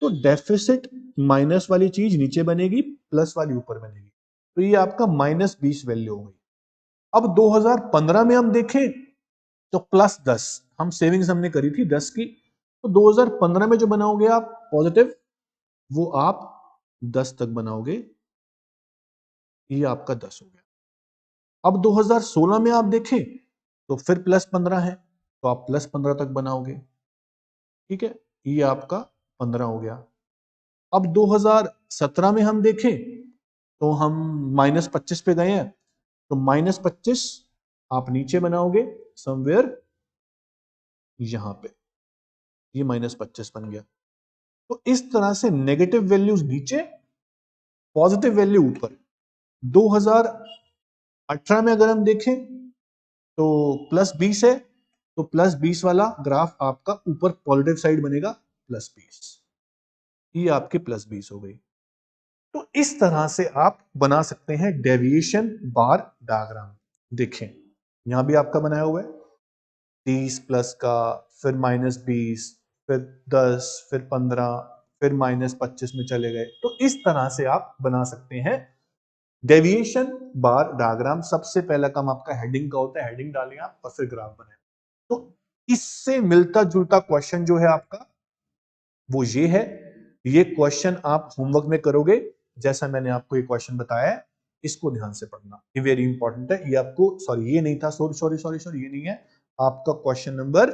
तो डेफिसिट माइनस वाली चीज नीचे बनेगी, प्लस वाली ऊपर बनेगी। तो ये आपका -20 वैल्यू हो गई। अब 2015 में हम देखें तो +10, हम सेविंग्स हमने करी थी 10 की, तो 2015 में जो बनाओगे आप पॉजिटिव, वो आप 10 तक बनाओगे, ये आपका 10 हो गया। अब 2016 में आप देखें तो फिर +15 है, तो आप +15 तक बनाओगे, ठीक है, ये आपका 15 हो गया। अब 2017 में हम देखें तो हम -25 पे गए हैं, तो -25 आप नीचे बनाओगे समवेयर यहां पे, ये -25 बन गया। तो इस तरह से नेगेटिव वैल्यूज नीचे, पॉजिटिव वैल्यू ऊपर। 2018 में अगर हम देखें तो +20 है, तो +20 वाला ग्राफ आपका ऊपर पॉजिटिव साइड बनेगा, +20, ये आपके +20 हो गई। तो इस तरह से आप बना सकते हैं डेविएशन बार डायग्राम। देखें यहां भी आपका बनाया हुआ है 30 प्लस का, फिर -20, फिर 10, फिर 15, फिर -25 में चले गए। तो इस तरह से आप बना सकते हैं डेविएशन बार डायग्राम। सबसे पहला काम आपका हेडिंग का होता है, हेडिंग डालें आप और फिर ग्राफ बनाए। तो इससे मिलता जुलता क्वेश्चन जो है आपका वो ये है। ये क्वेश्चन आप होमवर्क में करोगे, जैसा मैंने आपको ये क्वेश्चन बताया है, इसको ध्यान से पढ़ना, ये वेरी इंपॉर्टेंट है। ये आपको, सॉरी ये नहीं था, सॉरी ये नहीं है, आपका क्वेश्चन नंबर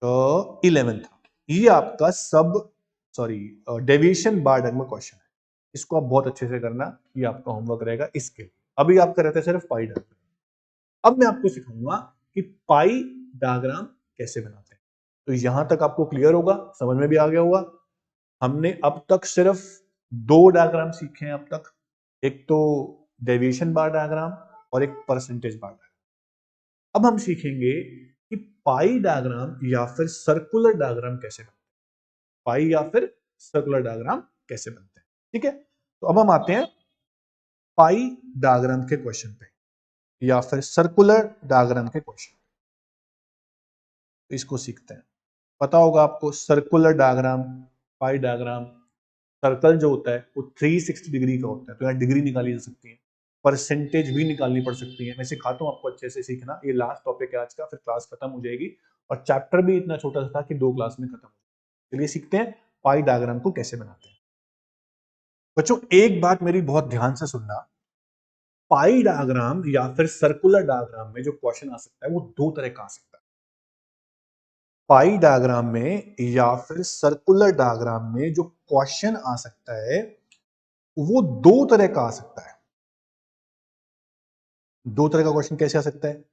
11 था। ये आपका डेविएशन बार डायग्राम क्वेश्चन है, इसको आप बहुत अच्छे से करना, ये आपका होमवर्क रहेगा इसके लिए। अभी आपका रहता है सिर्फ पाई डायग्राम। अब मैं आपको सिखाऊंगा कि पाई डायग्राम कैसे बनाते हैं। तो यहां तक आपको क्लियर होगा, समझ में भी आ गया होगा। हमने अब तक सिर्फ 2 डायग्राम सीखे हैं अब तक, एक तो डेविएशन बार डायग्राम और एक परसेंटेज बार डायग्राम। अब हम सीखेंगे कि पाई डायग्राम या फिर सर्कुलर डायग्राम कैसे बनते हैं, पाई या फिर सर्कुलर डायग्राम कैसे बनते हैं, ठीक है। तो अब हम आते हैं पाई डायग्राम के क्वेश्चन पे या फिर सर्कुलर डायग्राम के क्वेश्चन, इसको सीखते हैं। पता होगा आपको सर्कुलर डायग्राम, पाई डायग्राम, सर्कल जो होता है वो 360 डिग्री का होता है, तो यहाँ डिग्री निकाली जा सकती है, परसेंटेज भी निकालनी पड़ सकती है। मैं सिखाता हूँ आपको अच्छे से सीखना, ये लास्ट टॉपिक है आज का, फिर क्लास खत्म हो जाएगी और चैप्टर भी इतना छोटा सा था कि 2 क्लास में खत्म हो जाएगा। चलिए सीखते हैं पाई डायग्राम को कैसे बनाते हैं। बच्चों एक बात मेरी बहुत ध्यान से सुनना, पाई डायग्राम या फिर सर्कुलर डायग्राम में जो क्वेश्चन आ सकता है वो 2 तरह का आ सकता है। पाई डायग्राम में या फिर सर्कुलर डायग्राम में जो क्वेश्चन आ सकता है वो 2 तरह का आ सकता है। 2 तरह का क्वेश्चन कैसे आ सकता है?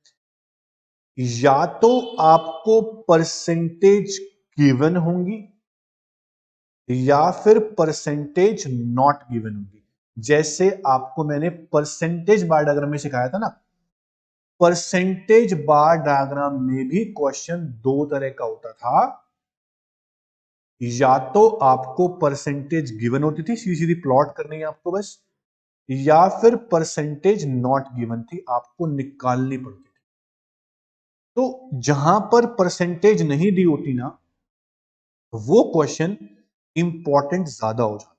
या तो आपको परसेंटेज गिवन होंगी या फिर परसेंटेज नॉट गिवन होंगी। जैसे आपको मैंने परसेंटेज बार डायग्राम में सिखाया था ना, परसेंटेज बार डायग्राम में भी क्वेश्चन 2 तरह का होता था। या तो आपको परसेंटेज गिवन होती थी, सीधी सीधी प्लॉट करनी है आपको बस, या फिर परसेंटेज नॉट गिवन थी, आपको निकालनी पड़ती थी। तो जहां पर परसेंटेज नहीं दी होती ना, वो क्वेश्चन इंपॉर्टेंट ज्यादा हो जाता है,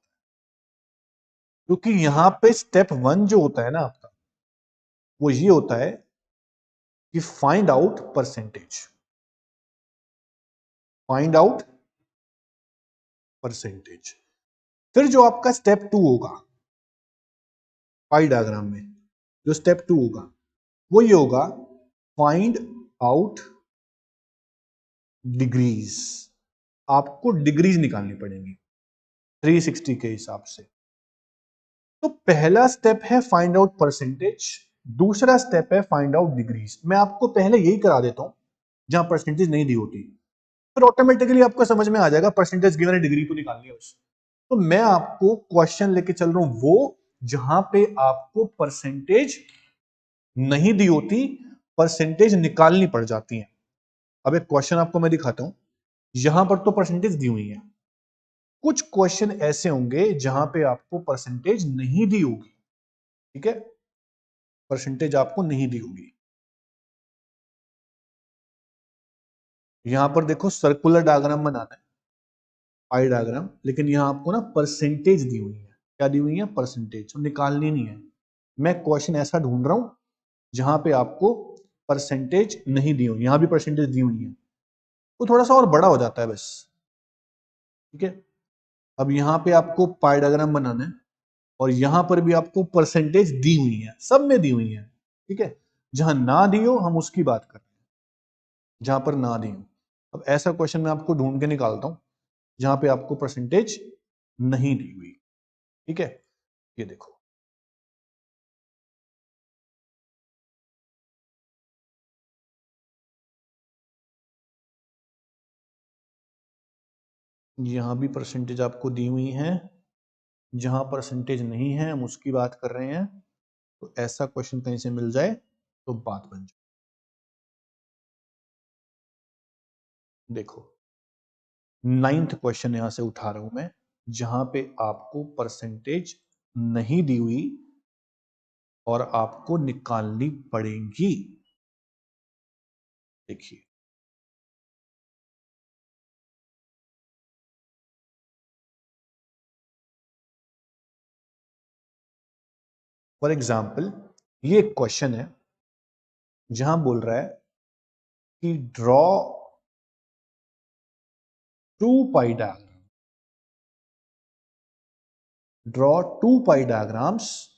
क्योंकि यहां पे स्टेप 1 जो होता है ना आपका, वो ये होता है कि find out percentage, find out percentage. फिर जो आपका स्टेप 2 होगा पाई डायग्राम में, जो स्टेप 2 होगा वो ये होगा, फाइंड आउट डिग्रीज। आपको डिग्रीज निकालनी पड़ेंगी 360 के हिसाब से। तो पहला स्टेप है फाइंड आउट परसेंटेज, दूसरा स्टेप है फाइंड आउट डिग्रीज। मैं आपको पहले यही करा देता हूं जहां परसेंटेज नहीं दी होती, फिर ऑटोमेटिकली आपको समझ में आ जाएगा परसेंटेज गिवन है, डिग्री तो निकालनी है बस। तो मैं आपको क्वेश्चन लेके चल रहा हूं वो जहां पे आपको परसेंटेज नहीं दी होती, परसेंटेज निकालनी पड़ जाती है। अब एक क्वेश्चन आपको मैं दिखाता हूं, यहां पर तो परसेंटेज दी हुई है, कुछ क्वेश्चन ऐसे होंगे जहां पे आपको परसेंटेज नहीं दी होगी, ठीक है, परसेंटेज आपको नहीं दी होगी। यहां पर देखो सर्कुलर डायग्राम बनाना है, पाई डायग्राम, लेकिन यहां आपको ना परसेंटेज दी हुई है। क्या दी हुई है? परसेंटेज, तो निकालनी नहीं है। मैं क्वेश्चन ऐसा ढूंढ रहा हूं जहां पे आपको परसेंटेज नहीं दी हुई, यहां भी परसेंटेज दी हुई है, वो थोड़ा सा और बड़ा हो जाता है बस, ठीक है। अब यहाँ पे आपको पाई डायग्राम बनाना है और यहां पर भी आपको परसेंटेज दी हुई है, सब में दी हुई है, ठीक है। जहां ना दी हो हम उसकी बात कर रहे हैं, जहां पर ना दी हो। अब ऐसा क्वेश्चन मैं आपको ढूंढ के निकालता हूं जहां पे आपको परसेंटेज नहीं दी हुई, ठीक है। ये देखो, यहां भी परसेंटेज आपको दी हुई है, जहां परसेंटेज नहीं है हम उसकी बात कर रहे हैं। तो ऐसा क्वेश्चन कहीं से मिल जाए तो बात बन जाए। देखो, 9th क्वेश्चन यहां से उठा रहा हूं मैं, जहां पे आपको परसेंटेज नहीं दी हुई और आपको निकालनी पड़ेगी। देखिए, फॉर एग्जाम्पल ये एक क्वेश्चन है जहां बोल रहा है कि draw two pi diagram, draw two pi diagrams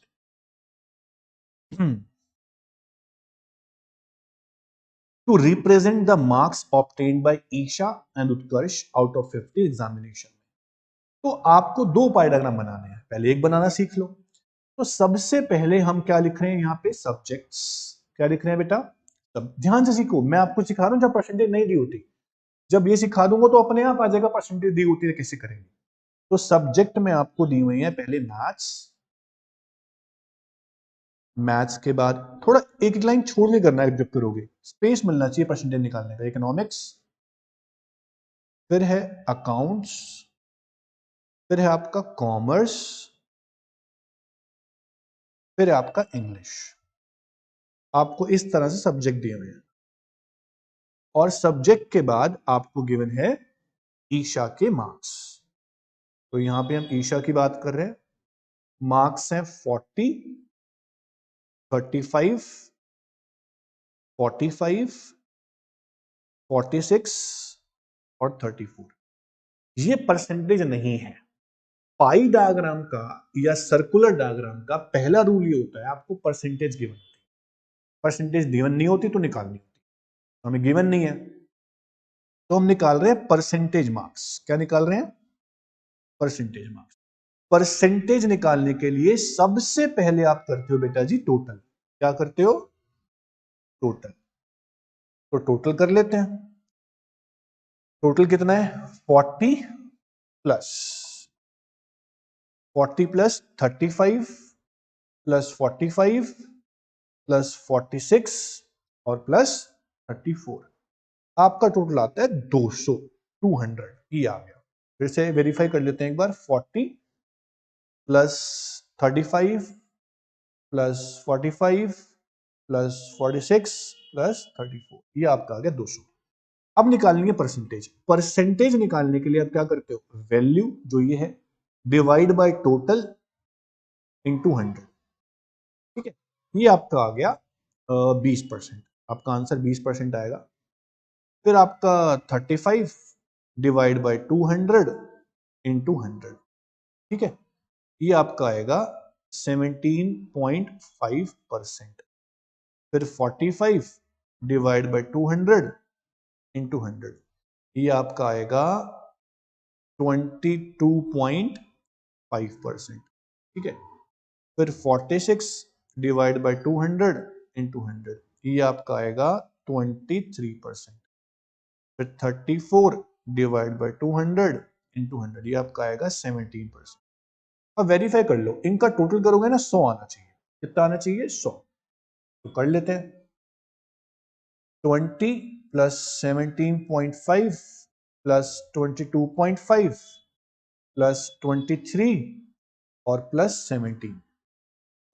to represent the marks obtained by Isha and Utkarsh out of 50 examination. तो आपको दो पाई डायग्राम बनाने हैं, पहले एक बनाना सीख लो। तो सबसे पहले हम क्या लिख रहे हैं यहाँ पे? सब्जेक्ट्स। क्या लिख रहे हैं बेटा? सब ध्यान से सीखो, मैं आपको सिखा रहा हूं जब परसेंटेज नहीं दी होती, जब ये सिखा दूंगा तो अपने आप आ जाएगा परसेंटेज दी होती है कैसे करेंगे। तो सब्जेक्ट में आपको दी हुई है पहले मैथ्स, मैथ्स के बाद थोड़ा एक एक लाइन छोड़ के करना है जब करोगे, स्पेस मिलना चाहिए परसेंटेज निकालने का। इकोनॉमिक्स, फिर है अकाउंट्स, फिर है आपका कॉमर्स, फिर है आपका इंग्लिश। आपको इस तरह से सब्जेक्ट दिए हुए हैं और सब्जेक्ट के बाद आपको गिवन है ईशा के मार्क्स। तो यहां पे हम ईशा की बात कर रहे हैं, मार्क्स हैं 40, 35, 45, 46 और 34। ये परसेंटेज नहीं है। पाई डायग्राम का या सर्कुलर डायग्राम का पहला रूल ये होता है आपको परसेंटेज गिवन, परसेंटेज गिवन नहीं होती तो निकालनी होती, हमें गिवन नहीं है तो हम निकाल रहे हैं परसेंटेज मार्क्स। क्या निकाल रहे हैं? Percentage marks. परसेंटेज निकालने के लिए सबसे पहले आप करते हो बेटा जी टोटल। क्या करते हो? टोटल। तो टोटल कर लेते हैं। टोटल कितना है? 40 प्लस 40 प्लस 35 प्लस 45 प्लस 46 और प्लस 34। आपका टोटल आता है 200, 200 ही आ गया। फिर से वेरीफाई कर लेते हैं एक बार। 40 प्लस 35 प्लस 45 प्लस 46 प्लस 34, ये आपका आ गया 200। अब निकालेंगे परसेंटेज। परसेंटेज निकालने के लिए आप क्या करते हो? वैल्यू जो ये है डिवाइड बाय टोटल इंटू 100, ठीक है। ये आपका आ गया 20%। आपका आंसर 20% आएगा। फिर आपका 35 डिवाइड बाय 200 इंटू 100, ठीक है। ये आपका आएगा 17.5%। फिर 45 डिवाइड बाय 200 इंटू 100, ये आपका आएगा 22.5%, ठीक है। फिर 46 डिवाइड बाय 200 इंटू 100, ये आपका आएगा 23%। फिर 34 डिवाइड बाय 200 इंटू 100, ये आपका आएगा 17%। अब वेरीफाई कर लो, इनका टोटल करोगे ना 100 आना चाहिए। कितना आना चाहिए? 100। तो कर लेते हैं। 20 प्लस 17.5 प्लस 22.5 प्लस 23 और प्लस 17,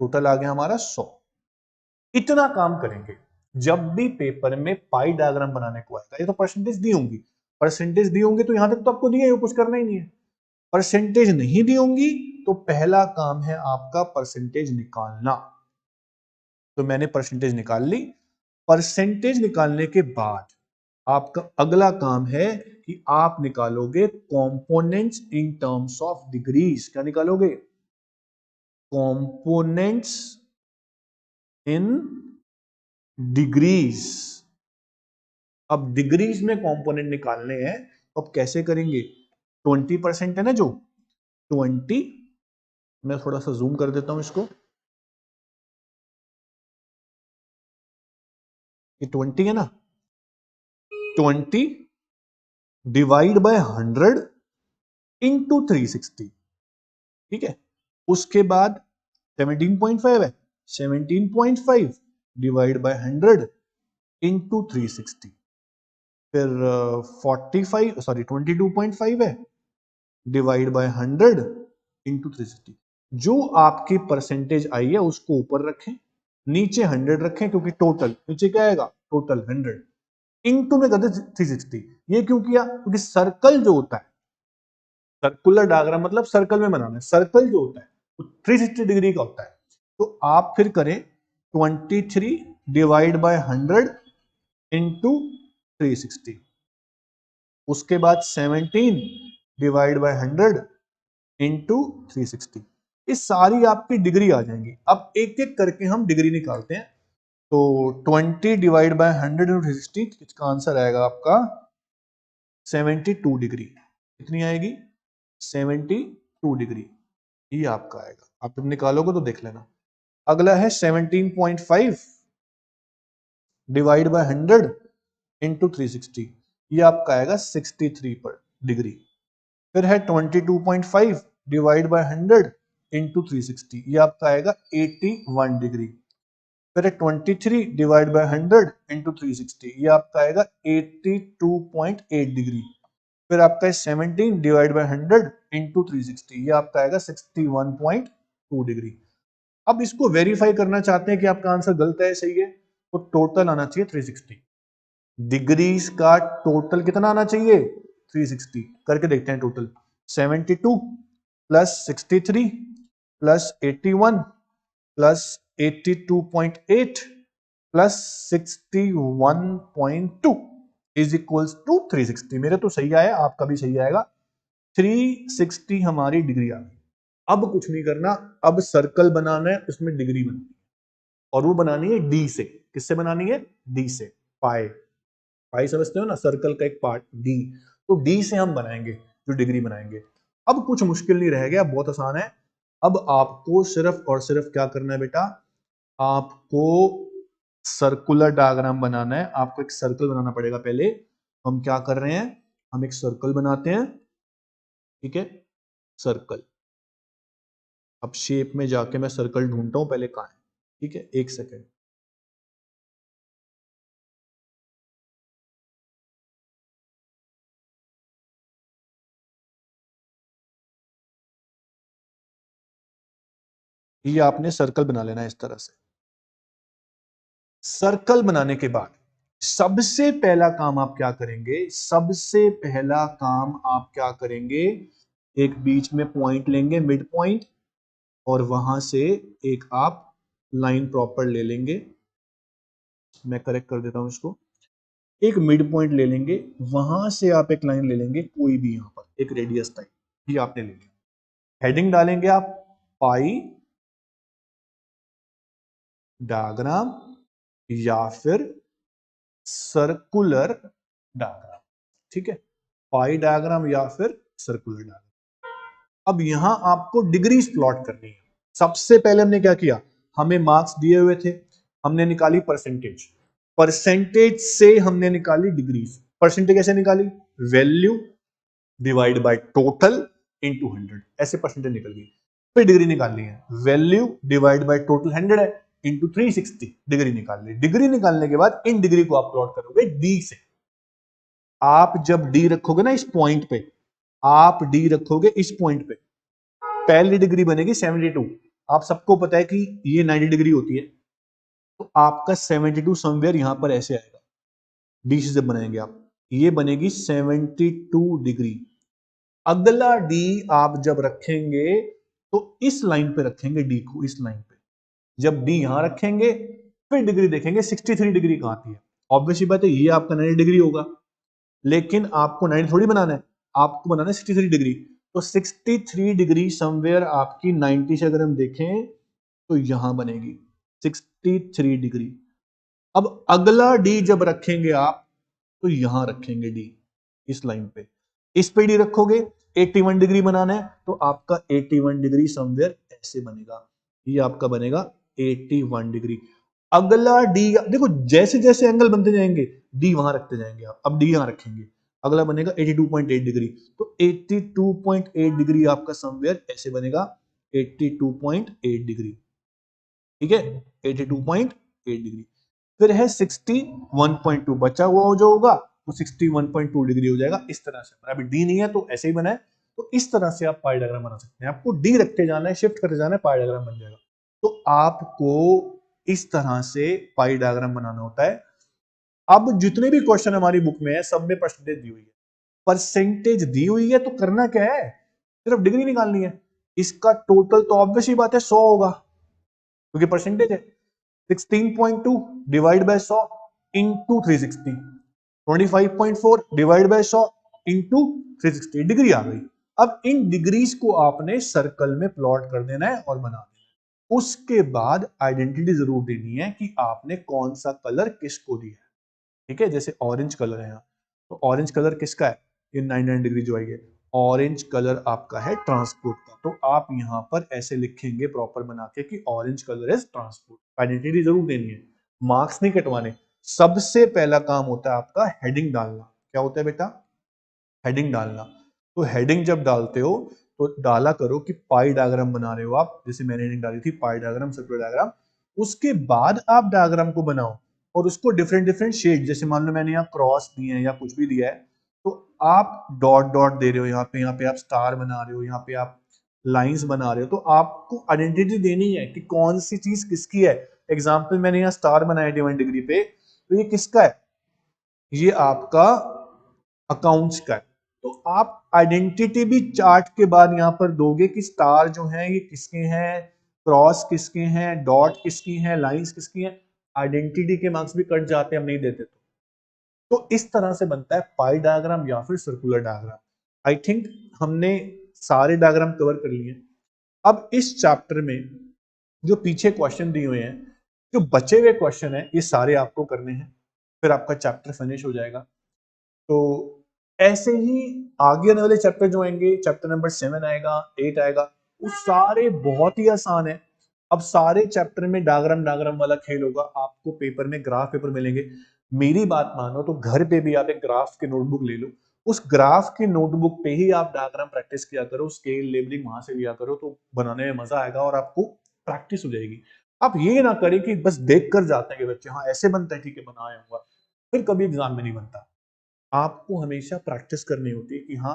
टोटल आ गया हमारा 100। इतना काम करेंगे। जब भी पेपर में पाई डायग्राम बनाने को आएगा, ये तो परसेंटेज दी होंगी, परसेंटेज दी होंगी तो यहां तक तो आपको दिए है, कुछ करना ही नहीं है। परसेंटेज नहीं दी होंगी तो पहला काम है आपका परसेंटेज निकालना। तो मैंने परसेंटेज निकाल ली। परसेंटेज निकालने के बाद आपका अगला काम है कि आप निकालोगे components in terms of degrees. क्या निकालोगे? Components in degrees. अब डिग्रीज में कंपोनेंट निकालने हैं, अब कैसे करेंगे? 20% है ना जो 20, मैं थोड़ा सा जूम कर देता हूं इसको, ये 20 है ना, 20 डिवाइड बाय 100 इंटू 360, ठीक है। उसके बाद 17.5 है, 17.5 डिवाइड बाय 100 इंटू 360, फिर 22.5 है डिवाइड बाय 100 इंटू 360। जो आपकी परसेंटेज आई है उसको ऊपर रखें, नीचे 100 रखें, क्योंकि टोटल नीचे क्या आएगा? टोटल 100 इंटू में करते 360। ये क्यों किया? क्योंकि सर्कल जो होता है, सर्कुलर डायग्राम मतलब सर्कल में बनाना है, सर्कल जो होता है वो 360 डिग्री का होता है। तो आप फिर करें 23 डिवाइड बाय 100 इंटू 360, उसके बाद 17 डिवाइड बाय 100 इंटू 360। ये सारी आपकी डिग्री आ जाएंगी। अब एक एक करके हम डिग्री निकालते हैं। तो 20 डिवाइड बाय 100 इंटू 360, इसका आंसर आएगा आपका 72 डिग्री। कितनी आएगी? 72 डिग्री, ये आपका आएगा। आप जब निकालोगे तो देख लेना। अगला है 17.5 डिवाइड बाय 100 इंटू 360, ये आपका आएगा 63 पर डिग्री। फिर है 22.5 डिवाइड बाय 100 इंटू 360, ये आपका आएगा 81 डिग्री। फिर है 23 डिवाइड बाय 100 इंटू 360, ये आपका आएगा 82.8 डिग्री। फिर आपका 17 डिवाइड बाय 100 इंटू 360, ये आपका आएगा 61.2 डिग्री। अब इसको वेरीफाई करना चाहते हैं कि आपका आंसर गलत है सही है, तो टोटल आना चाहिए 360 डिग्रीज का। टोटल कितना आना चाहिए? 360। करके देखते हैं total. 72 plus 63 plus 81 plus 82.8 plus 61.2 is equals to 360। मेरे तो सही आया, आपका भी सही आएगा। 360 हमारी डिग्री आ गई। अब कुछ नहीं करना, अब सर्कल बनाना है, उसमें डिग्री बनानी है, और वो बनानी है डी से। किससे बनानी है? डी से। पाई, पाई समझते हो ना, सर्कल का एक पार्ट डी। तो डी से हम बनाएंगे जो डिग्री बनाएंगे। अब कुछ मुश्किल नहीं रह गया, बहुत आसान है। अब आपको सिर्फ और सिर्फ क्या करना है बेटा? आपको सर्कुलर डायग्राम बनाना है। आपको एक सर्कल बनाना पड़ेगा। पहले हम क्या कर रहे हैं? हम एक सर्कल बनाते हैं, ठीक है, सर्कल। अब शेप में जाके मैं सर्कल ढूंढता हूं, पहले कहां है, ठीक है, एक सेकेंड। ये आपने सर्कल बना लेना है इस तरह से। सर्कल बनाने के बाद सबसे पहला काम आप क्या करेंगे? सबसे पहला काम आप क्या करेंगे? एक बीच में पॉइंट लेंगे, मिड पॉइंट, और वहां से एक आप लाइन प्रॉपर ले लेंगे। मैं करेक्ट कर देता हूं इसको। एक मिड पॉइंट ले लेंगे, वहां से आप एक लाइन ले लेंगे, कोई भी यहां पर एक रेडियस टाइप, ये आपने ले लिया। हेडिंग डालेंगे आप पाई डायग्राम या फिर सर्कुलर डायग्राम, ठीक है, पाई डायग्राम या फिर सर्कुलर डायग्राम। अब यहां आपको डिग्रीज प्लॉट करनी है। सबसे पहले हमने क्या किया? हमें मार्क्स दिए हुए थे, हमने निकाली परसेंटेज, परसेंटेज से हमने निकाली डिग्रीज। परसेंटेज कैसे निकाली? Value divide by total into 100, ऐसे परसेंटेज निकल गई। फिर डिग्री निकालनी है, वैल्यू डिवाइड बाय टोटल 100 है इंटू 360, डिग्री निकाल ली। डिग्री निकालने के बाद इन डिग्री को आप प्लॉट करोगे डी से। आप जब डी रखोगे ना इस पॉइंट पे, आप डी रखोगे इस पॉइंट पे, पहली डिग्री बनेगी 72। आप सबको पता है कि ये 90 डिग्री होती है, तो आपका 72 समवेयर यहां पर ऐसे आएगा। डी से जब बनाएंगे आप, ये बनेगी 72 डिग्री। अगला डी आप जब रखेंगे तो इस लाइन पे रखेंगे डी को, इस लाइन पे। जब डी यहां रखेंगे फिर डिग्री देखेंगे 63 डिग्री कहां आती है। ऑब्वियसली बात है ये आपका 90 डिग्री होगा, लेकिन आपको 90 थोड़ी बनाना है, आपको बनाना है 63 डिग्री। तो 63 डिग्री समवेयर आपकी 90 से अगर हम देखें तो यहां बनेगी 63 डिग्री। अब अगला डी जब रखेंगे आप तो यहां रखेंगे डी, इस लाइन पे। इस पे डी रखोगे, 81 डिग्री बनाना है तो आपका 81 डिग्री समवेयर ऐसे बनेगा, ये आपका बनेगा 81 डिग्री। अगला डी देखो जैसे जैसे एंगल बनते जाएंगे डी वहां रखते जाएंगे आप। अब डी यहां रखेंगे, अगला बनेगा 82.8 डिग्री, तो 82.8 डिग्री आपका समवेयर ऐसे बनेगा 82.8 डिग्री। ठीक है, 82.8 डिग्री। फिर है 61.2, बचा हुआ जो होगा वो 61.2 डिग्री हो जाएगा इस तरह से। अभी डी नहीं है तो ऐसे ही बना है, तो इस तरह से आप पाई डायग्राम बना सकते हैं। आपको डी रखते जाना है, शिफ्ट करते जाना है, पाई डायग्राम बन जाएगा। तो आपको इस तरह से पाई डायग्राम बनाना होता है। अब जितने भी क्वेश्चन हमारी बुक में है सब में परसेंटेज दी हुई है, परसेंटेज दी हुई है, तो करना क्या है, सिर्फ डिग्री निकालनी है। इसका टोटल तो ऑब्वियस ही बात है 100 होगा, क्योंकि परसेंटेज है। 16.2 divide by 100 into 360, 25.4 divide by 100 into 360, degree आ गई। अब इन डिग्रीज को आपने सर्कल में प्लॉट कर देना है और बना देना है। उसके बाद आइडेंटिटी जरूर देनी है कि आपने कौन सा कलर किसको दिया है। ठीक है, जैसे ऑरेंज कलर है यहाँ, तो ऑरेंज कलर किसका है, ये 99 डिग्री जो आई है, ऑरेंज कलर आपका है ट्रांसपोर्ट का। तो आप यहाँ पर ऐसे लिखेंगे प्रॉपर बना के कि orange colour is transport. Identity जरूर देनी है, मार्क्स नहीं कटवाने। सबसे पहला काम होता है आपका हेडिंग डालना। क्या होता है बेटा, हेडिंग डालना। तो हेडिंग जब डालते हो तो डाला करो कि पाई डायग्राम बना रहे हो आप, जैसे मैंने हेडिंग डाली थी पाई डायग्राम, सर्कुलर डायग्राम। उसके बाद आप डायग्राम को बनाओ और उसको डिफरेंट डिफरेंट शेड, जैसे मान लो मैंने यहाँ क्रॉस दिए हैं या कुछ भी दिया है, तो आप डॉट डॉट दे रहे हो, यहाँ पे आप स्टार बना रहे हो, यहाँ पे आप लाइंस बना रहे हो, तो आपको आइडेंटिटी देनी है कि कौन सी चीज किसकी है। एग्जाम्पल मैंने यहाँ स्टार बनाया 81 डिग्री पे, तो ये किसका है, ये आपका अकाउंट्स का है। तो आप आइडेंटिटी भी चार्ट के बाद यहाँ पर दोगे कि स्टार जो है ये किसके हैं, क्रॉस किसके हैं, डॉट किसकी हैं, लाइंस किसकी हैं। आइडेंटिटी के मार्क्स भी कट जाते हैं हम नहीं देते तो इस तरह से बनता है पाई डायग्राम या फिर सर्कुलर डायग्राम। आई थिंक हमने सारे डायग्राम कवर कर लिए। अब इस चैप्टर में जो पीछे क्वेश्चन दिए हुए हैं, जो बचे हुए क्वेश्चन है, ये सारे आपको करने हैं, फिर आपका चैप्टर फिनिश हो जाएगा। तो ऐसे ही आगे आने वाले चैप्टर जो आएंगे, चैप्टर नंबर 7 आएगा, 8 आएगा, वो सारे बहुत ही आसान है। अब सारे चैप्टर में डायग्राम डायग्राम वाला खेल होगा, आपको पेपर में ग्राफ पेपर मिलेंगे। मेरी बात मानो तो घर पे भी आप एक ग्राफ की नोटबुक ले लो, उस ग्राफ की नोटबुक पे ही आप डायग्राम प्रैक्टिस किया करो, स्केल लेबलिंग वहां से लिया करो, तो बनाने में मजा आएगा और आपको प्रैक्टिस हो जाएगी। आप ये ना करें कि बस देख कर जाते हैं कि बच्चे हाँ ऐसे बनता है, ठीक है बनाया हुआ, फिर कभी एग्जाम में नहीं बनता। आपको हमेशा प्रैक्टिस करनी होती है कि हाँ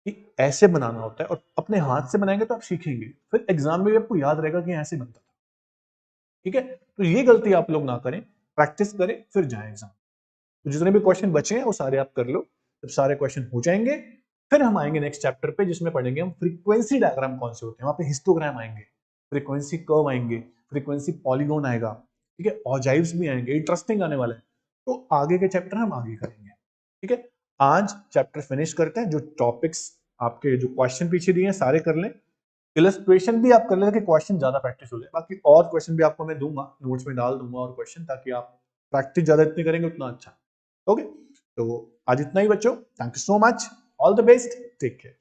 कि ऐसे बनाना होता है, और अपने हाथ से बनाएंगे तो आप सीखेंगे, फिर एग्जाम में भी आपको याद रहेगा कि ऐसे बनता था। ठीक है, तो ये गलती आप लोग ना करें, प्रैक्टिस करें फिर जाए एग्जाम। तो जितने भी क्वेश्चन बचे हैं वो सारे आप कर लो। जब सारे क्वेश्चन हो जाएंगे फिर हम आएंगे नेक्स्ट चैप्टर पे, जिसमें पढ़ेंगे हम फ्रीक्वेंसी डायग्राम कौन से होते हैं, वहां पे हिस्टोग्राम आएंगे, फ्रीक्वेंसी कर्व आएंगे, फ्रीक्वेंसी पॉलीगॉन आएगा, ठीक है, ऑजाइव्स भी आएंगे, इंटरेस्टिंग आने वाला है। तो आगे के चैप्टर हम आगे करेंगे। ठीक है, आज चैप्टर फिनिश करते हैं। जो टॉपिक्स आपके जो क्वेश्चन पीछे दिए हैं सारे कर लें, इलस्ट्रेशन भी आप कर लें कि क्वेश्चन ज्यादा प्रैक्टिस हो जाए। बाकी और क्वेश्चन भी आपको मैं दूंगा, नोट्स में डाल दूंगा और क्वेश्चन, ताकि आप प्रैक्टिस ज्यादा इतनी करेंगे उतना अच्छा। ओके, तो आज इतना ही बच्चों, thank you so much, all the best, take care.